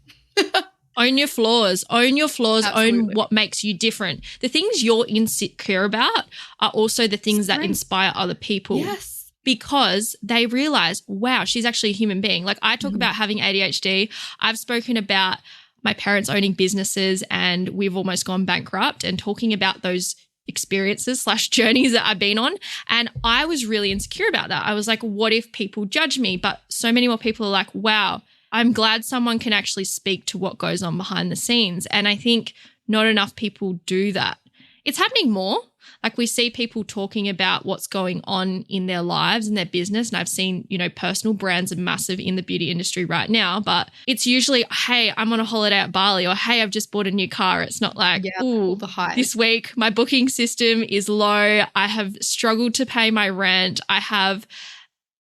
Own your flaws, Absolutely. Own what makes you different. The things you're insecure about are also the things that inspire other people. Yes. Because they realize, wow, she's actually a human being. Like I talk about having ADHD. I've spoken about my parents owning businesses and we've almost gone bankrupt and talking about those experiences / journeys that I've been on. And I was really insecure about that. I was like, what if people judge me? But so many more people are like, wow, I'm glad someone can actually speak to what goes on behind the scenes. And I think not enough people do that. It's happening more. Like we see people talking about what's going on in their lives and their business. And I've seen, personal brands are massive in the beauty industry right now, but it's usually, hey, I'm on a holiday at Bali, or hey, I've just bought a new car. It's not like, ooh, the hype. This week my booking system is low. I have struggled to pay my rent. I have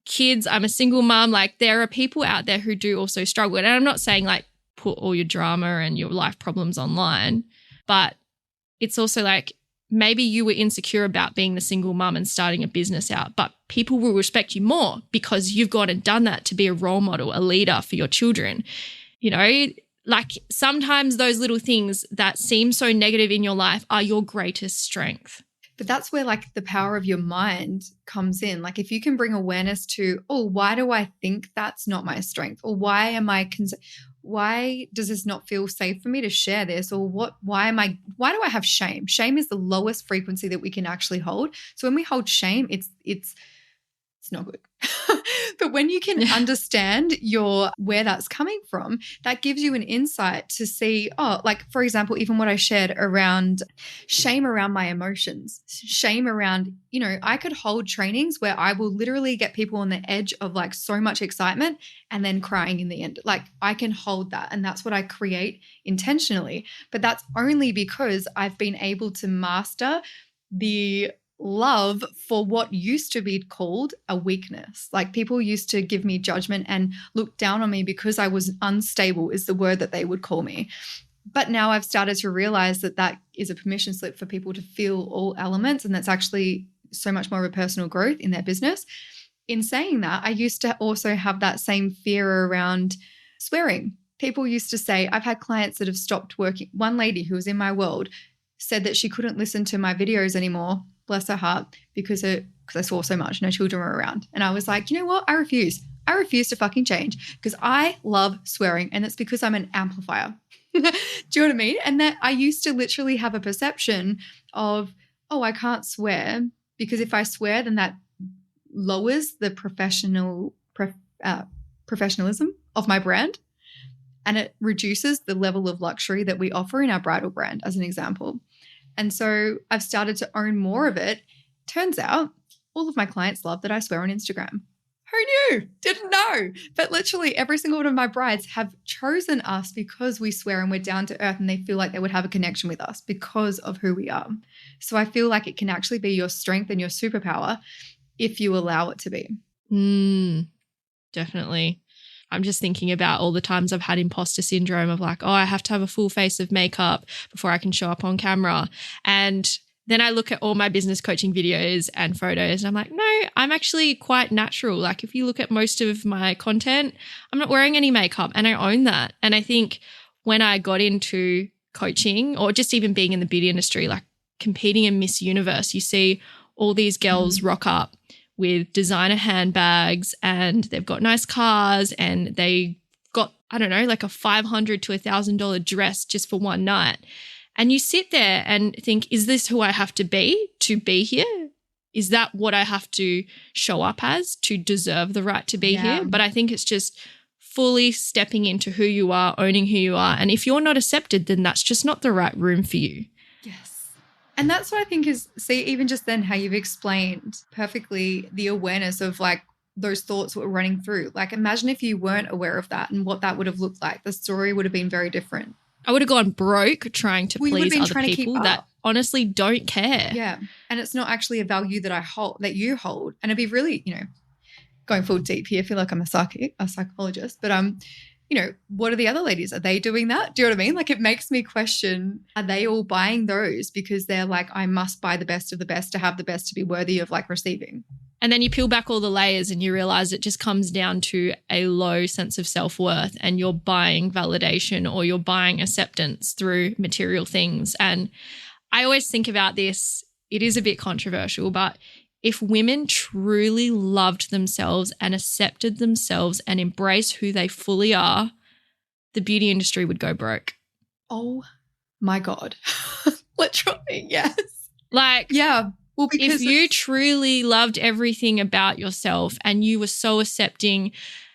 kids. I'm a single mom. Like there are people out there who do also struggle. And I'm not saying like put all your drama and your life problems online, but it's also like, maybe you were insecure about being the single mum and starting a business out, but people will respect you more because you've gone and done that to be a role model, a leader for your children. Like sometimes those little things that seem so negative in your life are your greatest strength. But that's where like the power of your mind comes in. Like if you can bring awareness to, why do I think that's not my strength? Or why am I why does this not feel safe for me to share this? Or why do I have shame? Shame is the lowest frequency that we can actually hold. So when we hold shame, it's not good. But when you can understand where that's coming from, that gives you an insight to see, like for example, even what I shared around shame around my emotions, shame around, I could hold trainings where I will literally get people on the edge of like so much excitement and then crying in the end. Like I can hold that. And that's what I create intentionally. But that's only because I've been able to master the love for what used to be called a weakness. Like people used to give me judgment and look down on me because I was unstable is the word that they would call me. But now I've started to realize that is a permission slip for people to feel all elements. And that's actually so much more of a personal growth in their business. In saying that, I used to also have that same fear around swearing. People used to say, I've had clients that have stopped working. One lady who was in my world said that she couldn't listen to my videos anymore, bless her heart, because I swore so much and her children were around. And I was like, you know what? I refuse. I refuse to fucking change because I love swearing and it's because I'm an amplifier. Do you know what I mean? And that I used to literally have a perception of, I can't swear because if I swear, then that lowers the professionalism of my brand and it reduces the level of luxury that we offer in our bridal brand, as an example. And so I've started to own more of it. Turns out all of my clients love that I swear on Instagram. Who knew? Didn't know. But literally every single one of my brides have chosen us because we swear and we're down to earth and they feel like they would have a connection with us because of who we are. So I feel like it can actually be your strength and your superpower if you allow it to be. Definitely. I'm just thinking about all the times I've had imposter syndrome of like, I have to have a full face of makeup before I can show up on camera. And then I look at all my business coaching videos and photos and I'm like, no, I'm actually quite natural. Like if you look at most of my content, I'm not wearing any makeup and I own that. And I think when I got into coaching or just even being in the beauty industry, like competing in Miss Universe, you see all these girls rock up with designer handbags and they've got nice cars and they got, I don't know, like a $500 to $1,000 dress just for one night. And you sit there and think, is this who I have to be here? Is that what I have to show up as to deserve the right to be here? But I think it's just fully stepping into who you are, owning who you are. And if you're not accepted, then that's just not the right room for you. Yes. And that's what I think is, see, even just then how you've explained perfectly the awareness of like those thoughts that were running through. Like imagine if you weren't aware of that and what that would have looked like. The story would have been very different. I would have gone broke trying to please other people that honestly don't care. Yeah. And it's not actually a value that I hold, that you hold. And it'd be really, going full deep here, I feel like I'm a psychologist, but what are the other ladies? Are they doing that? Do you know what I mean? Like it makes me question, are they all buying those because they're like, I must buy the best of the best to have the best to be worthy of like receiving? And then you peel back all the layers and you realize it just comes down to a low sense of self-worth and you're buying validation or you're buying acceptance through material things. And I always think about this, it is a bit controversial, but if women truly loved themselves and accepted themselves and embraced who they fully are, the beauty industry would go broke. Oh my God. Literally, yes. Like, yeah. Well, because if you truly loved everything about yourself and you were so accepting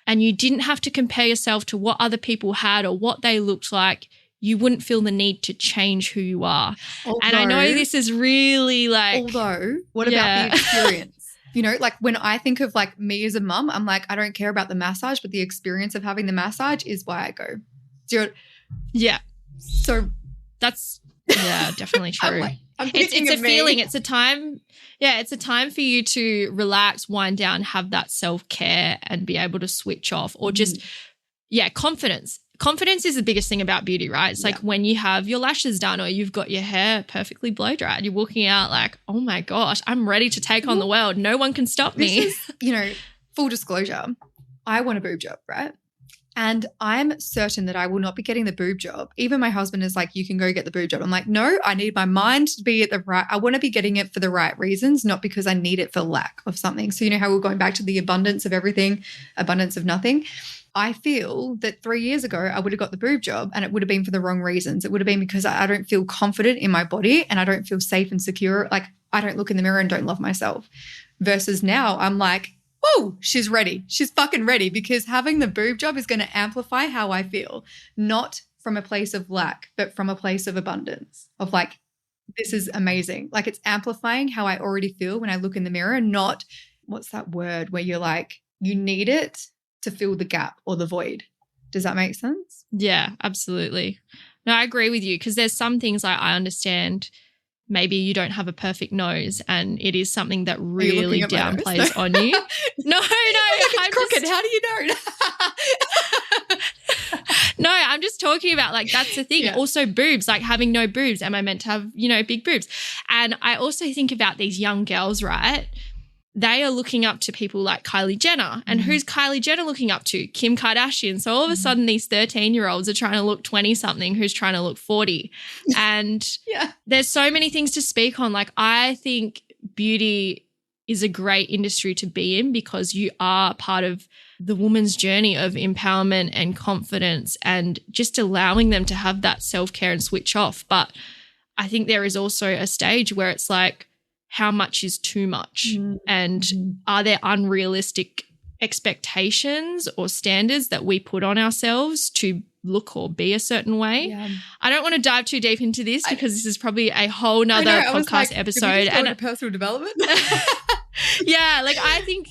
and you didn't have to compare yourself to what other people had or what they looked like, you wouldn't feel the need to change who you are. And I know this is really like... Although, what about the experience? You know, like when I think of like me as a mum, I'm like, I don't care about the massage, but the experience of having the massage is why I go. Yeah. So that's, definitely true. It's a feeling. It's a time. Yeah, it's a time for you to relax, wind down, have that self-care and be able to switch off or just, confidence. Confidence is the biggest thing about beauty, right? It's like when you have your lashes done or you've got your hair perfectly blow dried, you're walking out like, oh my gosh, I'm ready to take on the world. No one can stop me. This is, full disclosure, I want a boob job, right? And I'm certain that I will not be getting the boob job. Even my husband is like, you can go get the boob job. I'm like, no, I need my mind to be at the right. I want to be getting it for the right reasons, not because I need it for lack of something. So you know how we're going back to the abundance of everything, abundance of nothing. I feel that 3 years ago, I would have got the boob job and it would have been for the wrong reasons. It would have been because I don't feel confident in my body and I don't feel safe and secure. Like I don't look in the mirror and don't love myself. Versus now I'm like, whoa, she's ready. She's fucking ready because having the boob job is going to amplify how I feel, not from a place of lack, but from a place of abundance of like, this is amazing. Like it's amplifying how I already feel when I look in the mirror, not what's that word where you're like, you need it to fill the gap or the void. Does that make sense? Yeah, absolutely. No, I agree with you because there's some things I understand. Maybe you don't have a perfect nose and it is something that really downplays on you. No, I'm crooked. How do you know? No, I'm just talking about like that's the thing. Yeah. Also boobs, like having no boobs. Am I meant to have, big boobs? And I also think about these young girls, right? They are looking up to people like Kylie Jenner. And who's Kylie Jenner looking up to? Kim Kardashian. So all of a sudden these 13-year-olds are trying to look 20-something who's trying to look 40. And there's so many things to speak on. Like I think beauty is a great industry to be in because you are part of the woman's journey of empowerment and confidence and just allowing them to have that self-care and switch off. But I think there is also a stage where it's like, how much is too much? And are there unrealistic expectations or standards that we put on ourselves to look or be a certain way? Yeah. I don't want to dive too deep into this because this is probably a whole nother podcast episode. And personal development. I think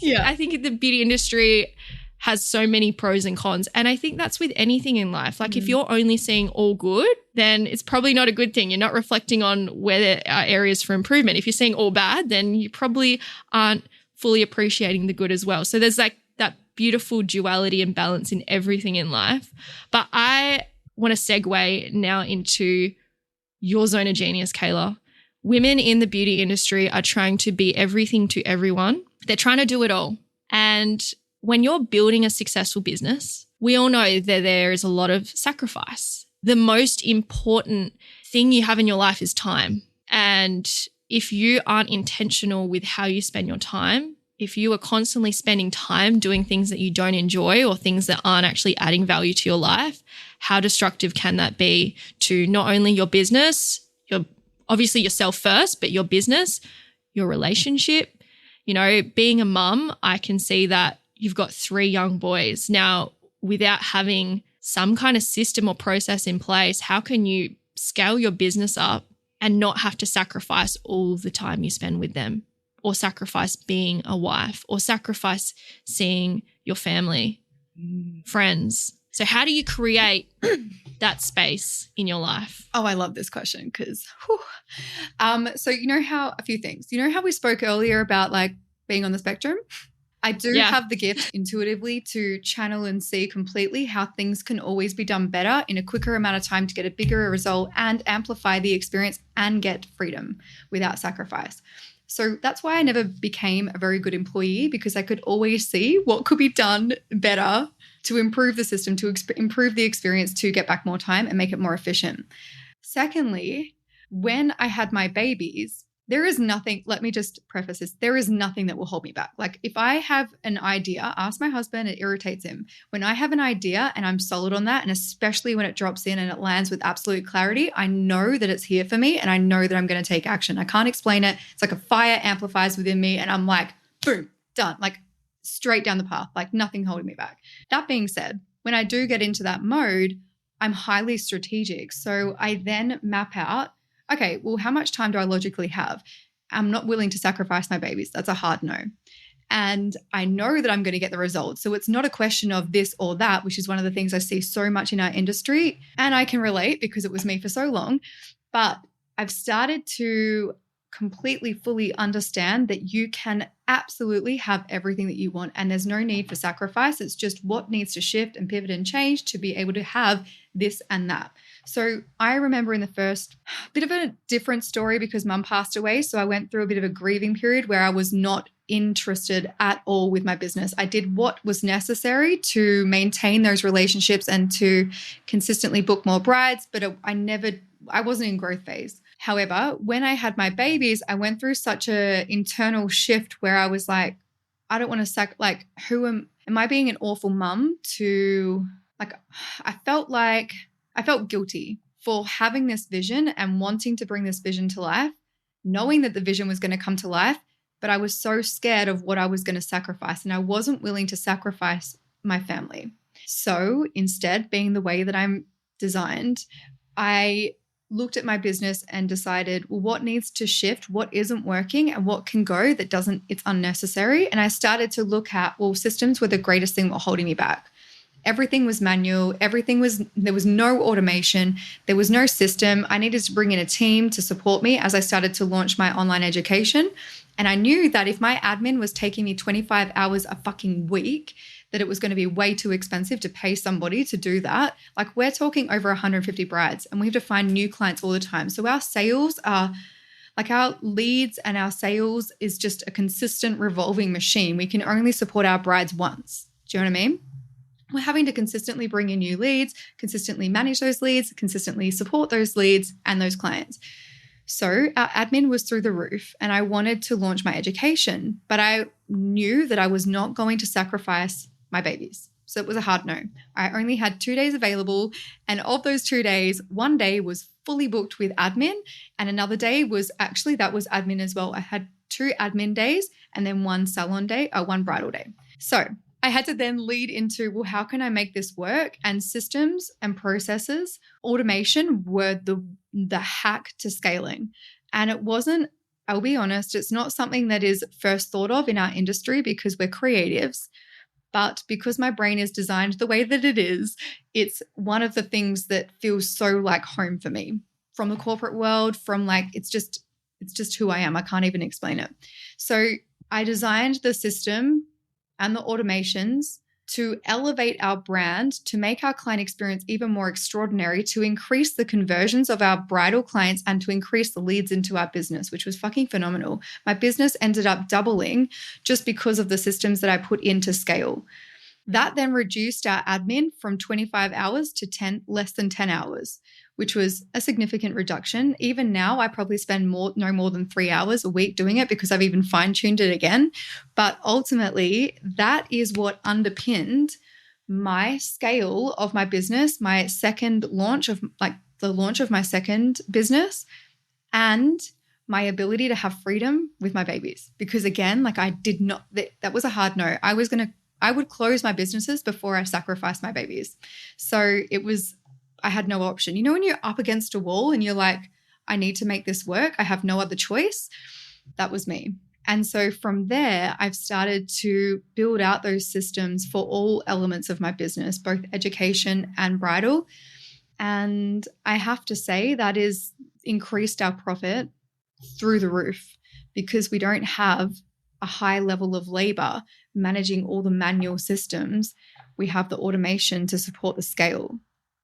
the beauty industry has so many pros and cons. And I think that's with anything in life. Like if you're only seeing all good, then it's probably not a good thing. You're not reflecting on where there are areas for improvement. If you're seeing all bad, then you probably aren't fully appreciating the good as well. So there's like that beautiful duality and balance in everything in life. But I want to segue now into your zone of genius, Kailah. Women in the beauty industry are trying to be everything to everyone. They're trying to do it all. And when you're building a successful business, we all know that there is a lot of sacrifice. The most important thing you have in your life is time. And if you aren't intentional with how you spend your time, if you are constantly spending time doing things that you don't enjoy or things that aren't actually adding value to your life, how destructive can that be to not only your business, obviously yourself first, but your business, your relationship? Being a mum, I can see that you've got 3 young boys. Now, without having some kind of system or process in place, how can you scale your business up and not have to sacrifice all the time you spend with them or sacrifice being a wife or sacrifice seeing your family, friends? So how do you create that space in your life? Oh, I love this question because, so a few things. How we spoke earlier about like being on the spectrum? I do have the gift intuitively to channel and see completely how things can always be done better in a quicker amount of time to get a bigger result and amplify the experience and get freedom without sacrifice. So that's why I never became a very good employee because I could always see what could be done better to improve the system, to improve the experience, to get back more time and make it more efficient. Secondly, when I had my babies, There is nothing, let me just preface this. There is nothing that will hold me back. Like if I have an idea, ask my husband, it irritates him. When I have an idea and I'm solid on that, and especially when it drops in and it lands with absolute clarity, I know that it's here for me and I know that I'm going to take action. I can't explain it. It's like a fire amplifies within me and I'm like, boom, done. Like straight down the path, like nothing holding me back. That being said, when I do get into that mode, I'm highly strategic. So I then map out, okay, well, how much time do I logically have? I'm not willing to sacrifice my babies. That's a hard no. And I know that I'm going to get the results. So it's not a question of this or that, which is one of the things I see so much in our industry. And I can relate because it was me for so long. But I've started to completely, fully understand that you can absolutely have everything that you want. And there's no need for sacrifice. It's just what needs to shift and pivot and change to be able to have this and that. So I remember in the first bit of a different story because mum passed away. So I went through a bit of a grieving period where I was not interested at all with my business. I did what was necessary to maintain those relationships and to consistently book more brides, but I wasn't in growth phase. However, when I had my babies, I went through such an internal shift where I was like, I don't want to am I being an awful mum to like, I felt guilty for having this vision and wanting to bring this vision to life, knowing that the vision was going to come to life, but I was so scared of what I was going to sacrifice and I wasn't willing to sacrifice my family. So instead, being the way that I'm designed, I looked at my business and decided, well, what needs to shift, what isn't working, and what can go that it's unnecessary. And I started to look at, well, systems were the greatest thing that were holding me back. Everything was manual. There was no automation. There was no system. I needed to bring in a team to support me as I started to launch my online education. And I knew that if my admin was taking me 25 hours a fucking week, that it was going to be way too expensive to pay somebody to do that. Like we're talking over 150 brides and we have to find new clients all the time. So our sales are like our leads and our sales is just a consistent revolving machine. We can only support our brides once. Do you know what I mean? We're having to consistently bring in new leads, consistently manage those leads, consistently support those leads and those clients. So our admin was through the roof and I wanted to launch my education, but I knew that I was not going to sacrifice my babies. So it was a hard no. I only had 2 days available. And of those 2 days, one day was fully booked with admin. And another day that was admin as well. I had 2 admin days and then one bridal day. So I had to then lead into, well, how can I make this work? And systems and processes, automation were the hack to scaling. And it wasn't, I'll be honest, it's not something that is first thought of in our industry because we're creatives. But because my brain is designed the way that it is, it's one of the things that feels so like home for me from the corporate world, from like, it's just who I am. I can't even explain it. So I designed the system and the automations to elevate our brand, to make our client experience even more extraordinary, to increase the conversions of our bridal clients and to increase the leads into our business, which was fucking phenomenal. My business ended up doubling just because of the systems that I put into scale. That then reduced our admin from 25 hours to less than 10 hours, which was a significant reduction. Even now, I probably spend no more than 3 hours a week doing it because I've even fine-tuned it again. But ultimately, that is what underpinned my scale of my business, my second launch of the launch of my second business, and my ability to have freedom with my babies. Because again, that was a hard no. I would close my businesses before I sacrificed my babies. So I had no option. You know, when you're up against a wall and you're like, I need to make this work, I have no other choice. That was me. And so from there, I've started to build out those systems for all elements of my business, both education and bridal. And I have to say that is increased our profit through the roof because we don't have a high level of labor managing all the manual systems. We have the automation to support the scale,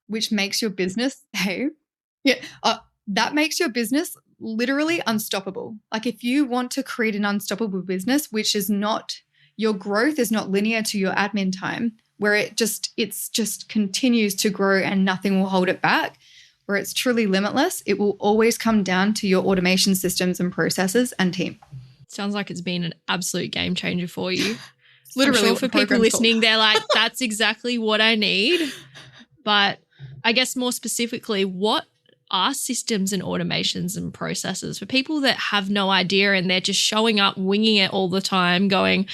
which makes your business, that makes your business literally unstoppable. Like if you want to create an unstoppable business, which is not, your growth is not linear to your admin time, where it's just continues to grow and nothing will hold it back. where it's truly limitless, it will always come down to your automation systems and processes and team. Sounds like it's been an absolute game changer for you. Literally, I'm sure what for the people program's listening, called. they're like, that's exactly what I need. But I guess more specifically, what are systems and automations and processes for people that have no idea and they're just showing up, winging it all the time, going,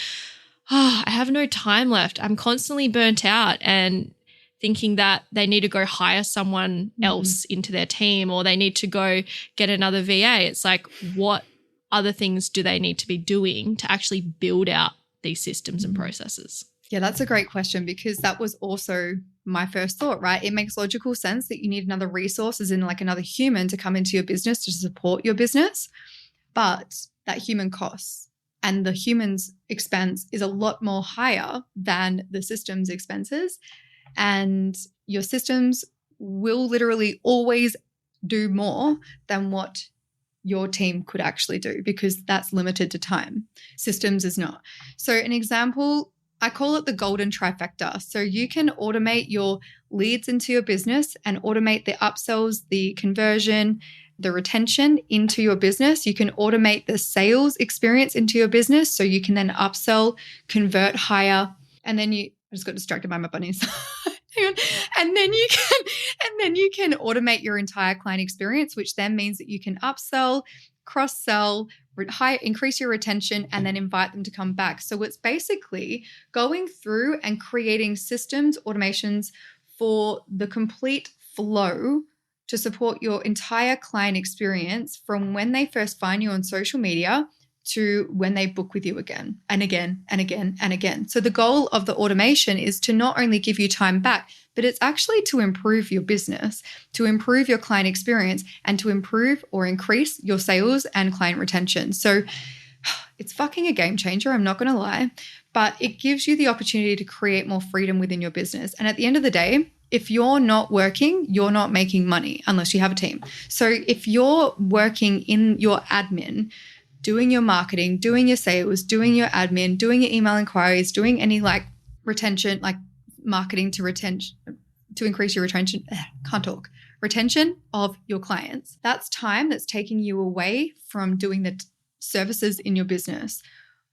I have no time left. I'm constantly burnt out, and thinking that they need to go hire someone else into their team, or they need to go get another VA. It's like, what other things do they need to be doing to actually build out these systems and processes? Yeah, that's a great question, because that was also my first thought, right? It makes logical sense that you need another resource, as in like another human, to come into your business to support your business. But that human costs, and the human's expense is a lot more higher than the system's expenses. And your systems will literally always do more than what your team could actually do, because that's limited to time. Systems is not. So an example, I call it the golden trifecta. So you can automate your leads into your business and automate the upsells, the conversion, the retention into your business. You can automate the sales experience into your business, so you can then upsell, convert higher, and then I just got distracted by my bunnies. Hang on. And then you can automate your entire client experience, which then means that you can upsell, cross-sell, increase your retention, and then invite them to come back. So it's basically going through and creating systems, automations for the complete flow to support your entire client experience, from when they first find you on social media to when they book with you again and again and again and again. So the goal of the automation is to not only give you time back, but it's actually to improve your business, to improve your client experience, and to improve or increase your sales and client retention. So it's fucking a game changer, I'm not going to lie, but it gives you the opportunity to create more freedom within your business. And at the end of the day, if you're not working, you're not making money unless you have a team. So if you're working in your admin, doing your marketing, doing your sales, doing your admin, doing your email inquiries, doing any like retention, like marketing to increase your retention, retention of your clients. That's time that's taking you away from doing the services in your business,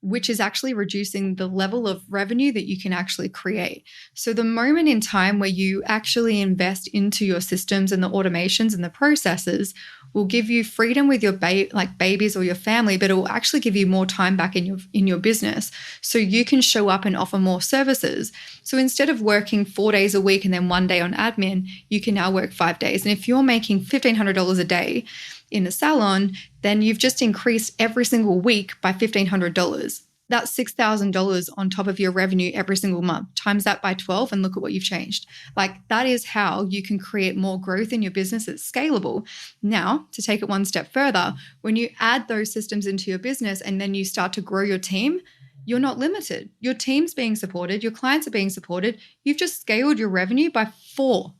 which is actually reducing the level of revenue that you can actually create. So the moment in time where you actually invest into your systems and the automations and the processes will give you freedom with your babies or your family, but it will actually give you more time back in your business, so you can show up and offer more services. So instead of working 4 days a week and then 1 day on admin, you can now work 5 days. And if you're making $1,500 a day in the salon, then you've just increased every single week by $1,500. That's $6,000 on top of your revenue every single month. Times that by 12 and look at what you've changed. Like, that is how you can create more growth in your business. It's scalable. Now, to take it one step further, when you add those systems into your business and then you start to grow your team, you're not limited. Your team's being supported. Your clients are being supported. You've just scaled your revenue by 4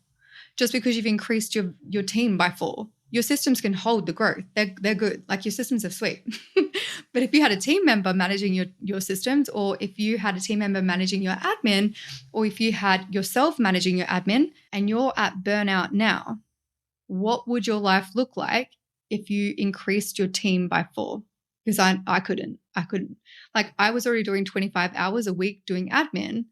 just because you've increased your team by 4. Your systems can hold the growth. They're good. Like, your systems are sweet. But if you had a team member managing your systems, or if you had a team member managing your admin, or if you had yourself managing your admin and you're at burnout now, what would your life look like if you increased your team by 4? Because I couldn't. Like, I was already doing 25 hours a week doing admin.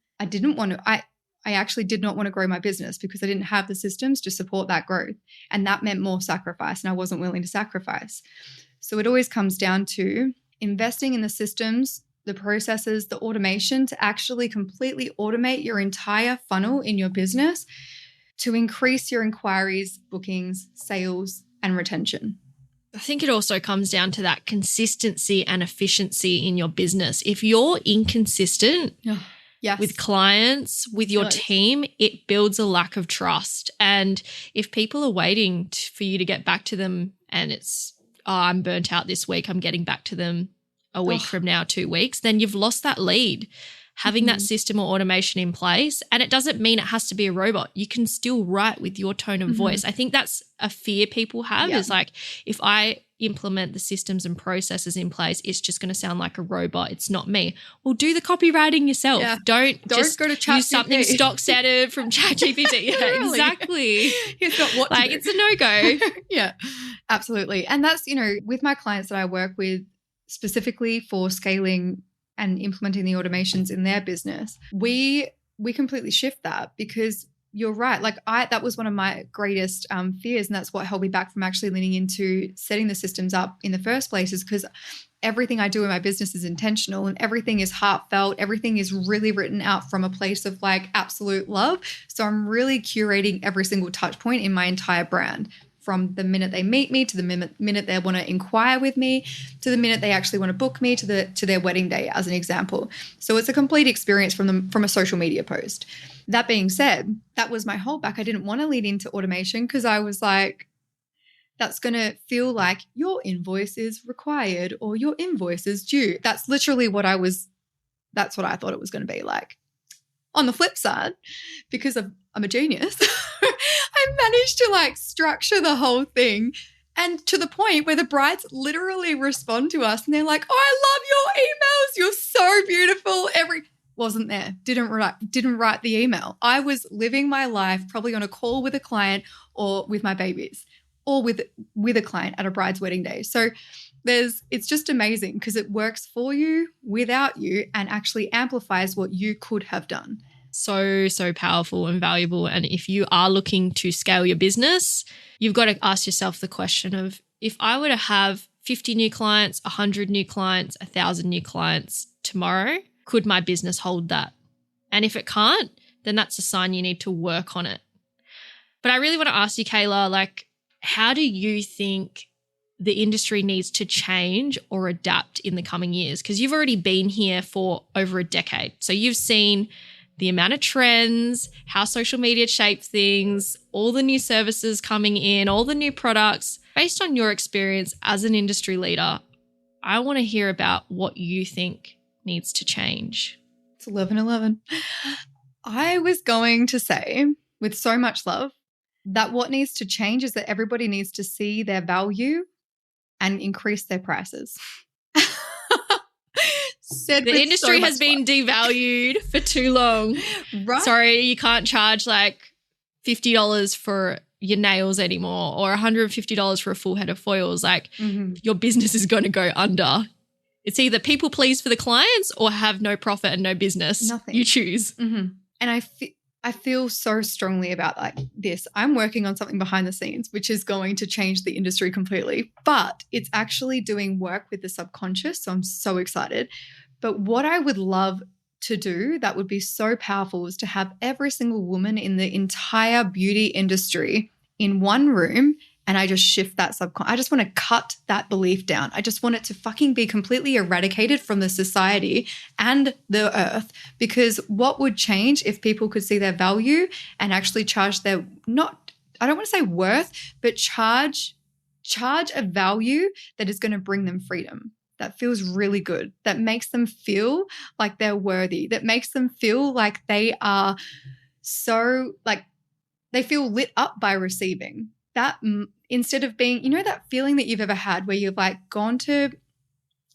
I actually did not want to grow my business because I didn't have the systems to support that growth. And that meant more sacrifice, and I wasn't willing to sacrifice. So it always comes down to investing in the systems, the processes, the automation to actually completely automate your entire funnel in your business to increase your inquiries, bookings, sales, and retention. I think it also comes down to that consistency and efficiency in your business. If you're inconsistent, yes, with clients, with your team, it builds a lack of trust. And if people are waiting for you to get back to them and it's, I'm burnt out this week, I'm getting back to them a week from now, 2 weeks, then you've lost that lead. Having that system or automation in place, and it doesn't mean it has to be a robot. You can still write with your tone of voice. I think that's a fear people have is like, if I implement the systems and processes in place, it's just going to sound like a robot. It's not me. Well, do the copywriting yourself. Yeah. Don't just go to use something stock standard from ChatGPT. Yeah, Literally. exactly. He's got what like, it's a no-go. Yeah, absolutely. And that's, with my clients that I work with specifically for scaling and implementing the automations in their business, we completely shift that, because you're right. Like that was one of my greatest fears, and that's what held me back from actually leaning into setting the systems up in the first place, is because everything I do in my business is intentional and everything is heartfelt. Everything is really written out from a place of like absolute love. So I'm really curating every single touch point in my entire brand, from the minute they meet me to the minute they want to inquire with me to the minute they actually want to book me to their wedding day, as an example. So it's a complete experience from a social media post. That being said, that was my holdback. I didn't want to lead into automation because I was like, that's going to feel like your invoice is required or your invoice is due. That's literally that's what I thought it was going to be like. On the flip side, because I'm a genius, I managed to like structure the whole thing, and to the point where the brides literally respond to us and they're like, oh, I love your emails. You're so beautiful. Wasn't there. Didn't write the email. I was living my life probably on a call with a client or with my babies or with a client at a bride's wedding day. So it's just amazing because it works for you, without you, and actually amplifies what you could have done. So powerful and valuable. And if you are looking to scale your business, you've got to ask yourself the question of, if I were to have 50 new clients, 100 new clients, 1,000 new clients tomorrow, could my business hold that? And if it can't, then that's a sign you need to work on it. But I really want to ask you, Kailah, like, how do you think the industry needs to change or adapt in the coming years? Because you've already been here for over a decade. So you've seen the amount of trends, how social media shape things, all the new services coming in, all the new products. Based on your experience as an industry leader, I want to hear about what you think needs to change. It's 11:11. I was going to say, with so much love, that what needs to change is that everybody needs to see their value and increase their prices. The industry has been devalued for too long. Right. Sorry, you can't charge like $50 for your nails anymore or $150 for a full head of foils. Like your business is going to go under. It's either people please for the clients or have no profit and no business. Nothing. You choose. And I feel so strongly about like this. I'm working on something behind the scenes, which is going to change the industry completely, but it's actually doing work with the subconscious. So I'm so excited. But what I would love to do that would be so powerful is to have every single woman in the entire beauty industry in one room. And I just shift that I just want to cut that belief down. I just want it to fucking be completely eradicated from the society and the earth, because what would change if people could see their value and actually charge I don't want to say worth, but charge a value that is going to bring them freedom. That feels really good, that makes them feel like they're worthy, that makes them feel like they are so, like, they feel lit up by receiving. That instead of being, that feeling that you've ever had where you've like gone to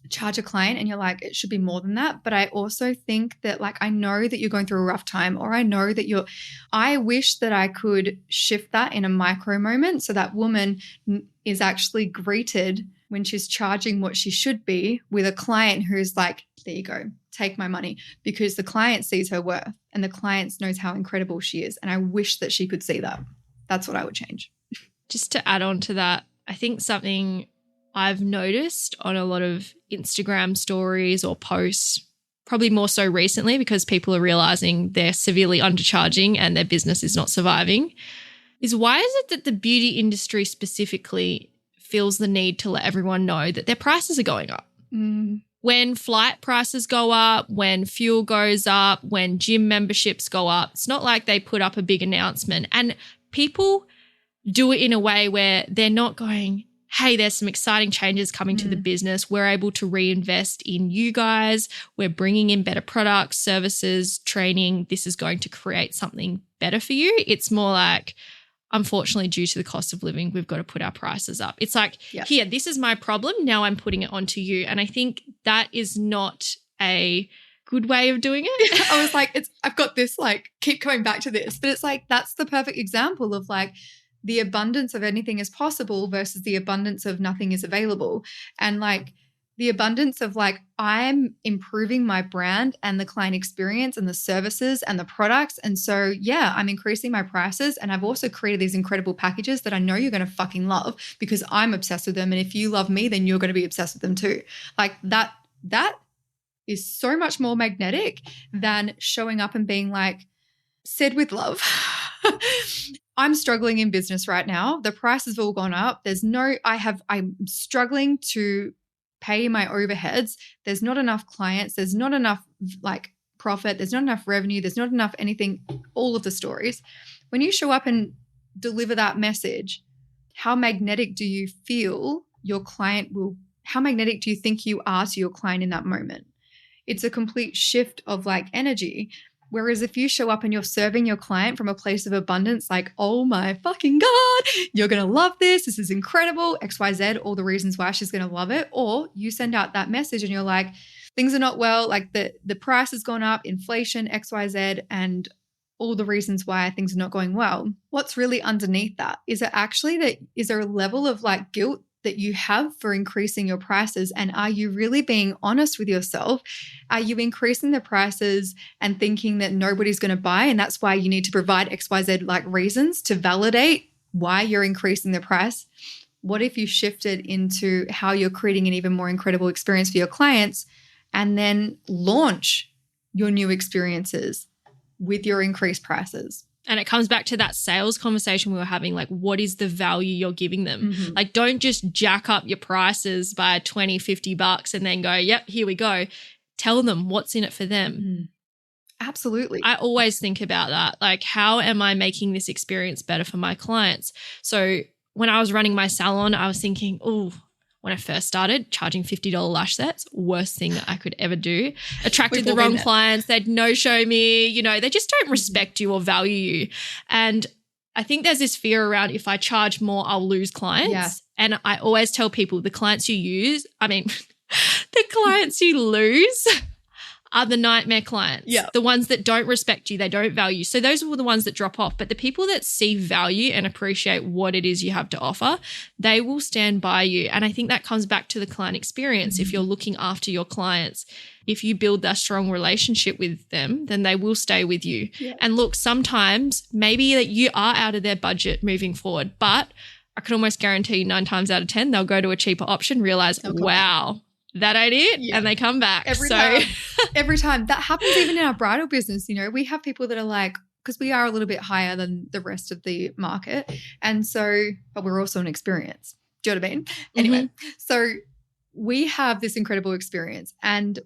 charge a client and you're like, it should be more than that. But I also think that like, I know that you're going through a rough time, or I know that I wish that I could shift that in a micro moment so that woman is actually greeted when she's charging what she should be with a client who's like, there you go, take my money, because the client sees her worth and the client knows how incredible she is. And I wish that she could see that. That's what I would change. Just to add on to that, I think something I've noticed on a lot of Instagram stories or posts, probably more so recently because people are realizing they're severely undercharging and their business is not surviving, is why is it that the beauty industry specifically feels the need to let everyone know that their prices are going up? When flight prices go up, when fuel goes up, when gym memberships go up, it's not like they put up a big announcement. And people do it in a way where they're not going, hey, there's some exciting changes coming to the business. We're able to reinvest in you guys. We're bringing in better products, services, training. This is going to create something better for you. It's more like, unfortunately, due to the cost of living, we've got to put our prices up. It's like, here, this is my problem. Now I'm putting it onto you. And I think that is not a good way of doing it. I was like, I've got this, like, keep coming back to this. But it's like, that's the perfect example of like the abundance of anything is possible versus the abundance of nothing is available. And like the abundance of like, I'm improving my brand and the client experience and the services and the products. And so, yeah, I'm increasing my prices. And I've also created these incredible packages that I know you're going to fucking love because I'm obsessed with them. And if you love me, then you're going to be obsessed with them too. Like that is so much more magnetic than showing up and being like, said with love. I'm struggling in business right now. The prices have all gone up. I'm struggling to pay my overheads. There's not enough clients. There's not enough like profit. There's not enough revenue. There's not enough anything, all of the stories. When you show up and deliver that message, how magnetic do you feel how magnetic do you think you are to your client in that moment? It's a complete shift of like energy. Whereas if you show up and you're serving your client from a place of abundance, like, oh my fucking God, you're going to love this. This is incredible. XYZ, all the reasons why she's going to love it. Or you send out that message and you're like, things are not well. Like the price has gone up, inflation, XYZ, and all the reasons why things are not going well. What's really underneath that? Is there a level of like guilt that you have for increasing your prices? And are you really being honest with yourself? Are you increasing the prices and thinking that nobody's going to buy? And that's why you need to provide XYZ like reasons to validate why you're increasing the price. What if you shifted into how you're creating an even more incredible experience for your clients and then launch your new experiences with your increased prices? And it comes back to that sales conversation we were having, like what is the value you're giving them? Mm-hmm. Like don't just jack up your prices by $20, $50 and then go, yep, here we go. Tell them what's in it for them. Mm. Absolutely. I always think about that. Like how am I making this experience better for my clients? So when I was running my salon, I was thinking, when I first started, charging $50 lash sets, worst thing that I could ever do. Attracted the wrong clients. They'd no-show me. They just don't respect you or value you. And I think there's this fear around if I charge more, I'll lose clients. Yeah. And I always tell people the clients you lose are the nightmare clients. Yeah. The ones that don't respect you, they don't value. So those are the ones that drop off. But the people that see value and appreciate what it is you have to offer, they will stand by you. And I think that comes back to the client experience. If you're looking after your clients, if you build that strong relationship with them, then they will stay with you. Yeah. And look, sometimes maybe that you are out of their budget moving forward, but I can almost guarantee you 9 times out of 10, they'll go to a cheaper option, realize, wow, that ain't it. Yeah. And they come back. Every time. That happens even in our bridal business. We have people that are like, because we are a little bit higher than the rest of the market. And so, but we're also an experience. Do you know what I mean? Anyway, so we have this incredible experience and,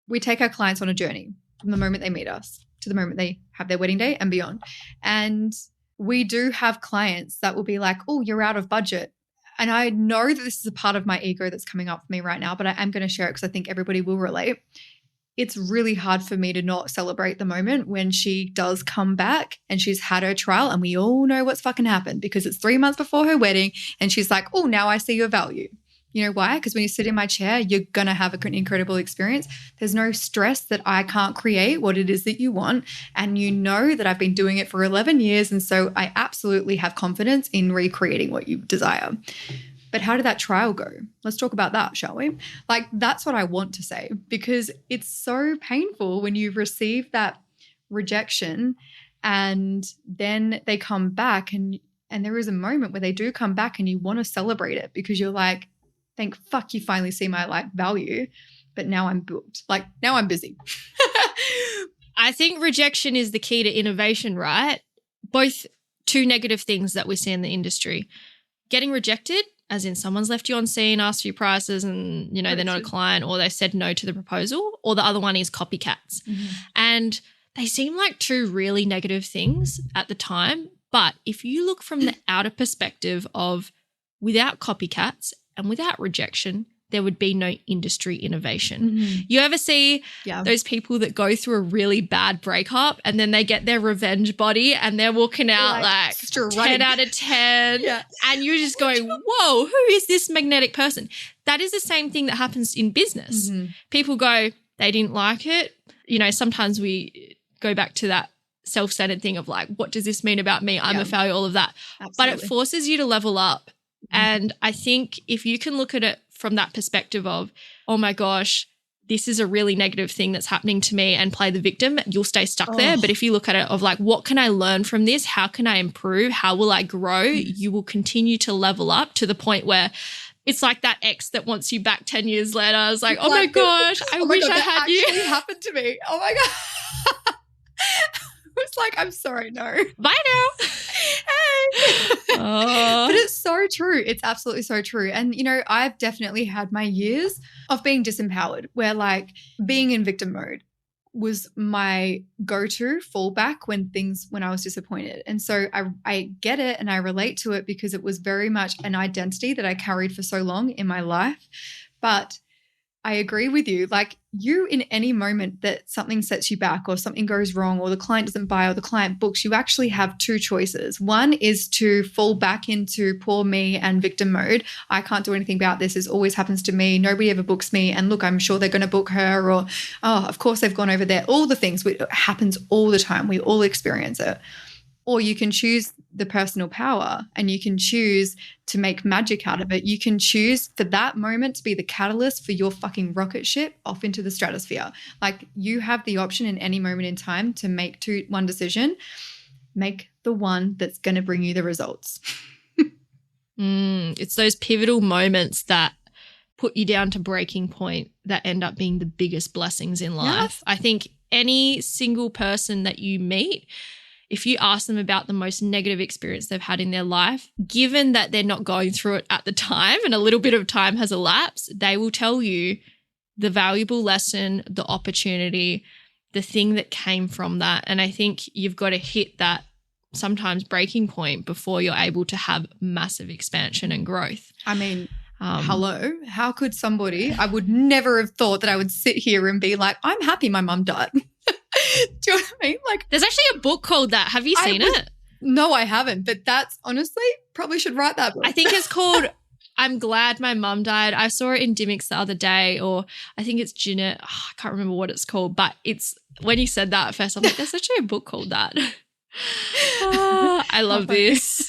we take our clients on a journey from the moment they meet us to the moment they have their wedding day and beyond. And we do have clients that will be like, oh, you're out of budget. And I know that this is a part of my ego that's coming up for me right now, but I am going to share it because I think everybody will relate. It's really hard for me to not celebrate the moment when she does come back and she's had her trial and we all know what's fucking happened because it's 3 months before her wedding and she's like, oh, now I see your value. You know why? Because when you sit in my chair, you're going to have an incredible experience. There's no stress that I can't create what it is that you want. And you know that I've been doing it for 11 years. And so I absolutely have confidence in recreating what you desire. But how did that trial go? Let's talk about that, shall we? Like, that's what I want to say because it's so painful when you receive that rejection and then they come back and there is a moment where they do come back and you want to celebrate it because you're like, thank fuck you finally see my value, but now I'm booked. Like now I'm busy. I think rejection is the key to innovation, right? Both two negative things that we see in the industry. Getting rejected, as in someone's left you on scene, asked you prices and, they're not a client or they said no to the proposal, or the other one is copycats. Mm-hmm. And they seem like two really negative things at the time. But if you look from the outer perspective of without copycats and without rejection, there would be no industry innovation. You ever see those people that go through a really bad breakup and then they get their revenge body and they're walking out like 10 out of 10 and you're just going, whoa, who is this magnetic person? That is the same thing that happens in business. People go, they didn't like it. You know, sometimes we go back to that self-centered thing of like, what does this mean about me? I'm a failure, all of that. Absolutely. But it forces you to level up. And I think if you can look at it from that perspective of, oh my gosh, this is a really negative thing that's happening to me and play the victim, you'll stay stuck there. But if you look at it of like, what can I learn from this? How can I improve? How will I grow? You will continue to level up to the point where it's like that ex that wants you back 10 years later. I was like, oh my gosh, I wish I had you. That actually happened to me. Oh my God. I was like, I'm sorry, no. Bye now. Hey. But it's so true. It's absolutely so true. And, you know, I've definitely had my years of being disempowered where like being in victim mode was my go-to fallback when I was disappointed. And so I get it and I relate to it because it was very much an identity that I carried for so long in my life. But I agree with you. Like you in any moment that something sets you back or something goes wrong or the client doesn't buy or the client books, you actually have two choices. One is to fall back into poor me and victim mode. I can't do anything about this. This always happens to me. Nobody ever books me. And look, I'm sure they're going to book her or, oh, of course they've gone over there. All the things. It happens all the time. We all experience it. Or you can choose the personal power and you can choose to make magic out of it. You can choose for that moment to be the catalyst for your fucking rocket ship off into the stratosphere. Like you have the option in any moment in time to make one decision. Make the one that's going to bring you the results. It's those pivotal moments that put you down to breaking point that end up being the biggest blessings in life. I think any single person that you meet, if you ask them about the most negative experience they've had in their life, given that they're not going through it at the time and a little bit of time has elapsed, they will tell you the valuable lesson, the opportunity, the thing that came from that. And I think you've got to hit that sometimes breaking point before you're able to have massive expansion and growth. I mean, hello, how could somebody, I would never have thought that I would sit here and be like, I'm happy my mum died. Do you know what I mean? Like, there's actually a book called that. Have you seen it? No, I haven't. But that's honestly probably should write that book. I think it's called I'm Glad My Mum Died. I saw it in Dimmicks the other day, or I think it's Jeanette. Oh, I can't remember what it's called. But it's when you said that at first, I'm like, there's actually a book called that. I love this.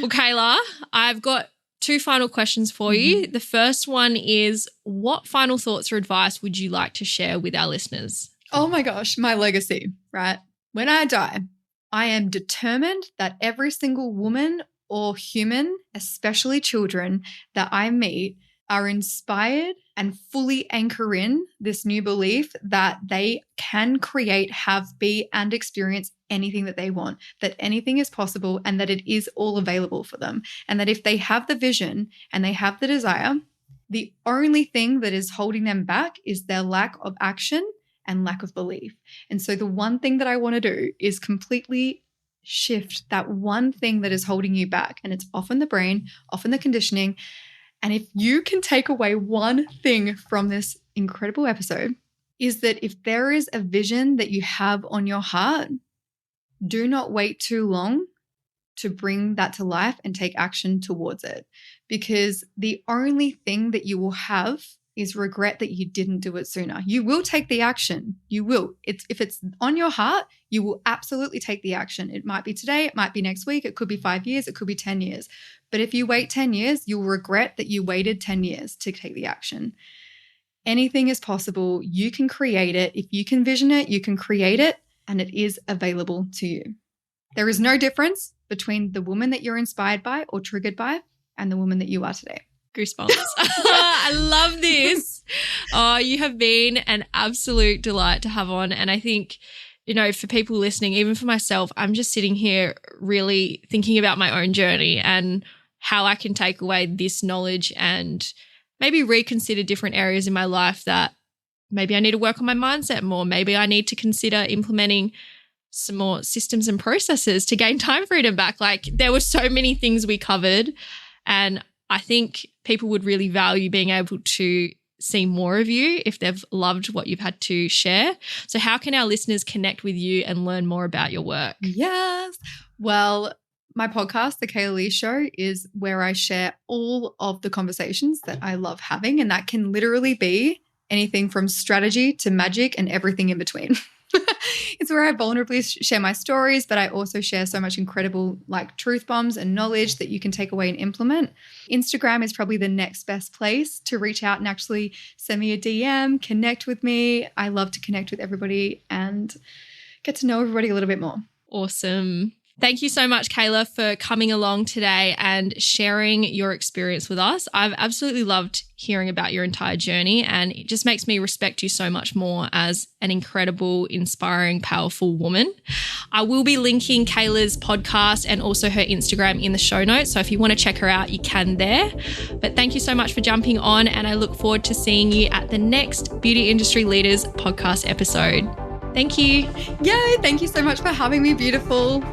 Well, Kailah, I've got two final questions for you. The first one is, what final thoughts or advice would you like to share with our listeners? Oh my gosh, my legacy, right? When I die, I am determined that every single woman or human, especially children that I meet, are inspired and fully anchor in this new belief that they can create, have, be, and experience anything that they want, that anything is possible and that it is all available for them. And that if they have the vision and they have the desire, the only thing that is holding them back is their lack of action and lack of belief. And so the one thing that I want to do is completely shift that one thing that is holding you back. And it's often the brain, often the conditioning. And if you can take away one thing from this incredible episode, is that if there is a vision that you have on your heart, do not wait too long to bring that to life and take action towards it. Because the only thing that you will have is regret that you didn't do it sooner. You will take the action. You will. If it's on your heart, you will absolutely take the action. It might be today, it might be next week, it could be 5 years, it could be 10 years. But if you wait 10 years, you'll regret that you waited 10 years to take the action. Anything is possible. You can create it. If you can vision it, you can create it, and it is available to you. There is no difference between the woman that you're inspired by or triggered by and the woman that you are today. Goosebumps. I love this. Oh, you have been an absolute delight to have on. And I think, you know, for people listening, even for myself, I'm just sitting here really thinking about my own journey and how I can take away this knowledge and maybe reconsider different areas in my life that maybe I need to work on my mindset more. Maybe I need to consider implementing some more systems and processes to gain time freedom back. Like, there were so many things we covered, and I think people would really value being able to see more of you if they've loved what you've had to share. So how can our listeners connect with you and learn more about your work? Yes. Well, my podcast, The Kailah Lee Show, is where I share all of the conversations that I love having. And that can literally be anything from strategy to magic and everything in between. It's where I vulnerably share my stories, but I also share so much incredible truth bombs and knowledge that you can take away and implement. Instagram is probably the next best place to reach out and actually send me a DM, connect with me. I love to connect with everybody and get to know everybody a little bit more. Awesome. Thank you so much, Kailah, for coming along today and sharing your experience with us. I've absolutely loved hearing about your entire journey, and it just makes me respect you so much more as an incredible, inspiring, powerful woman. I will be linking Kailah's podcast and also her Instagram in the show notes. So if you want to check her out, you can there. But thank you so much for jumping on, and I look forward to seeing you at the next Beauty Industry Leaders podcast episode. Thank you. Yay. Thank you so much for having me, beautiful.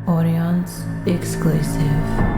Audience exclusive.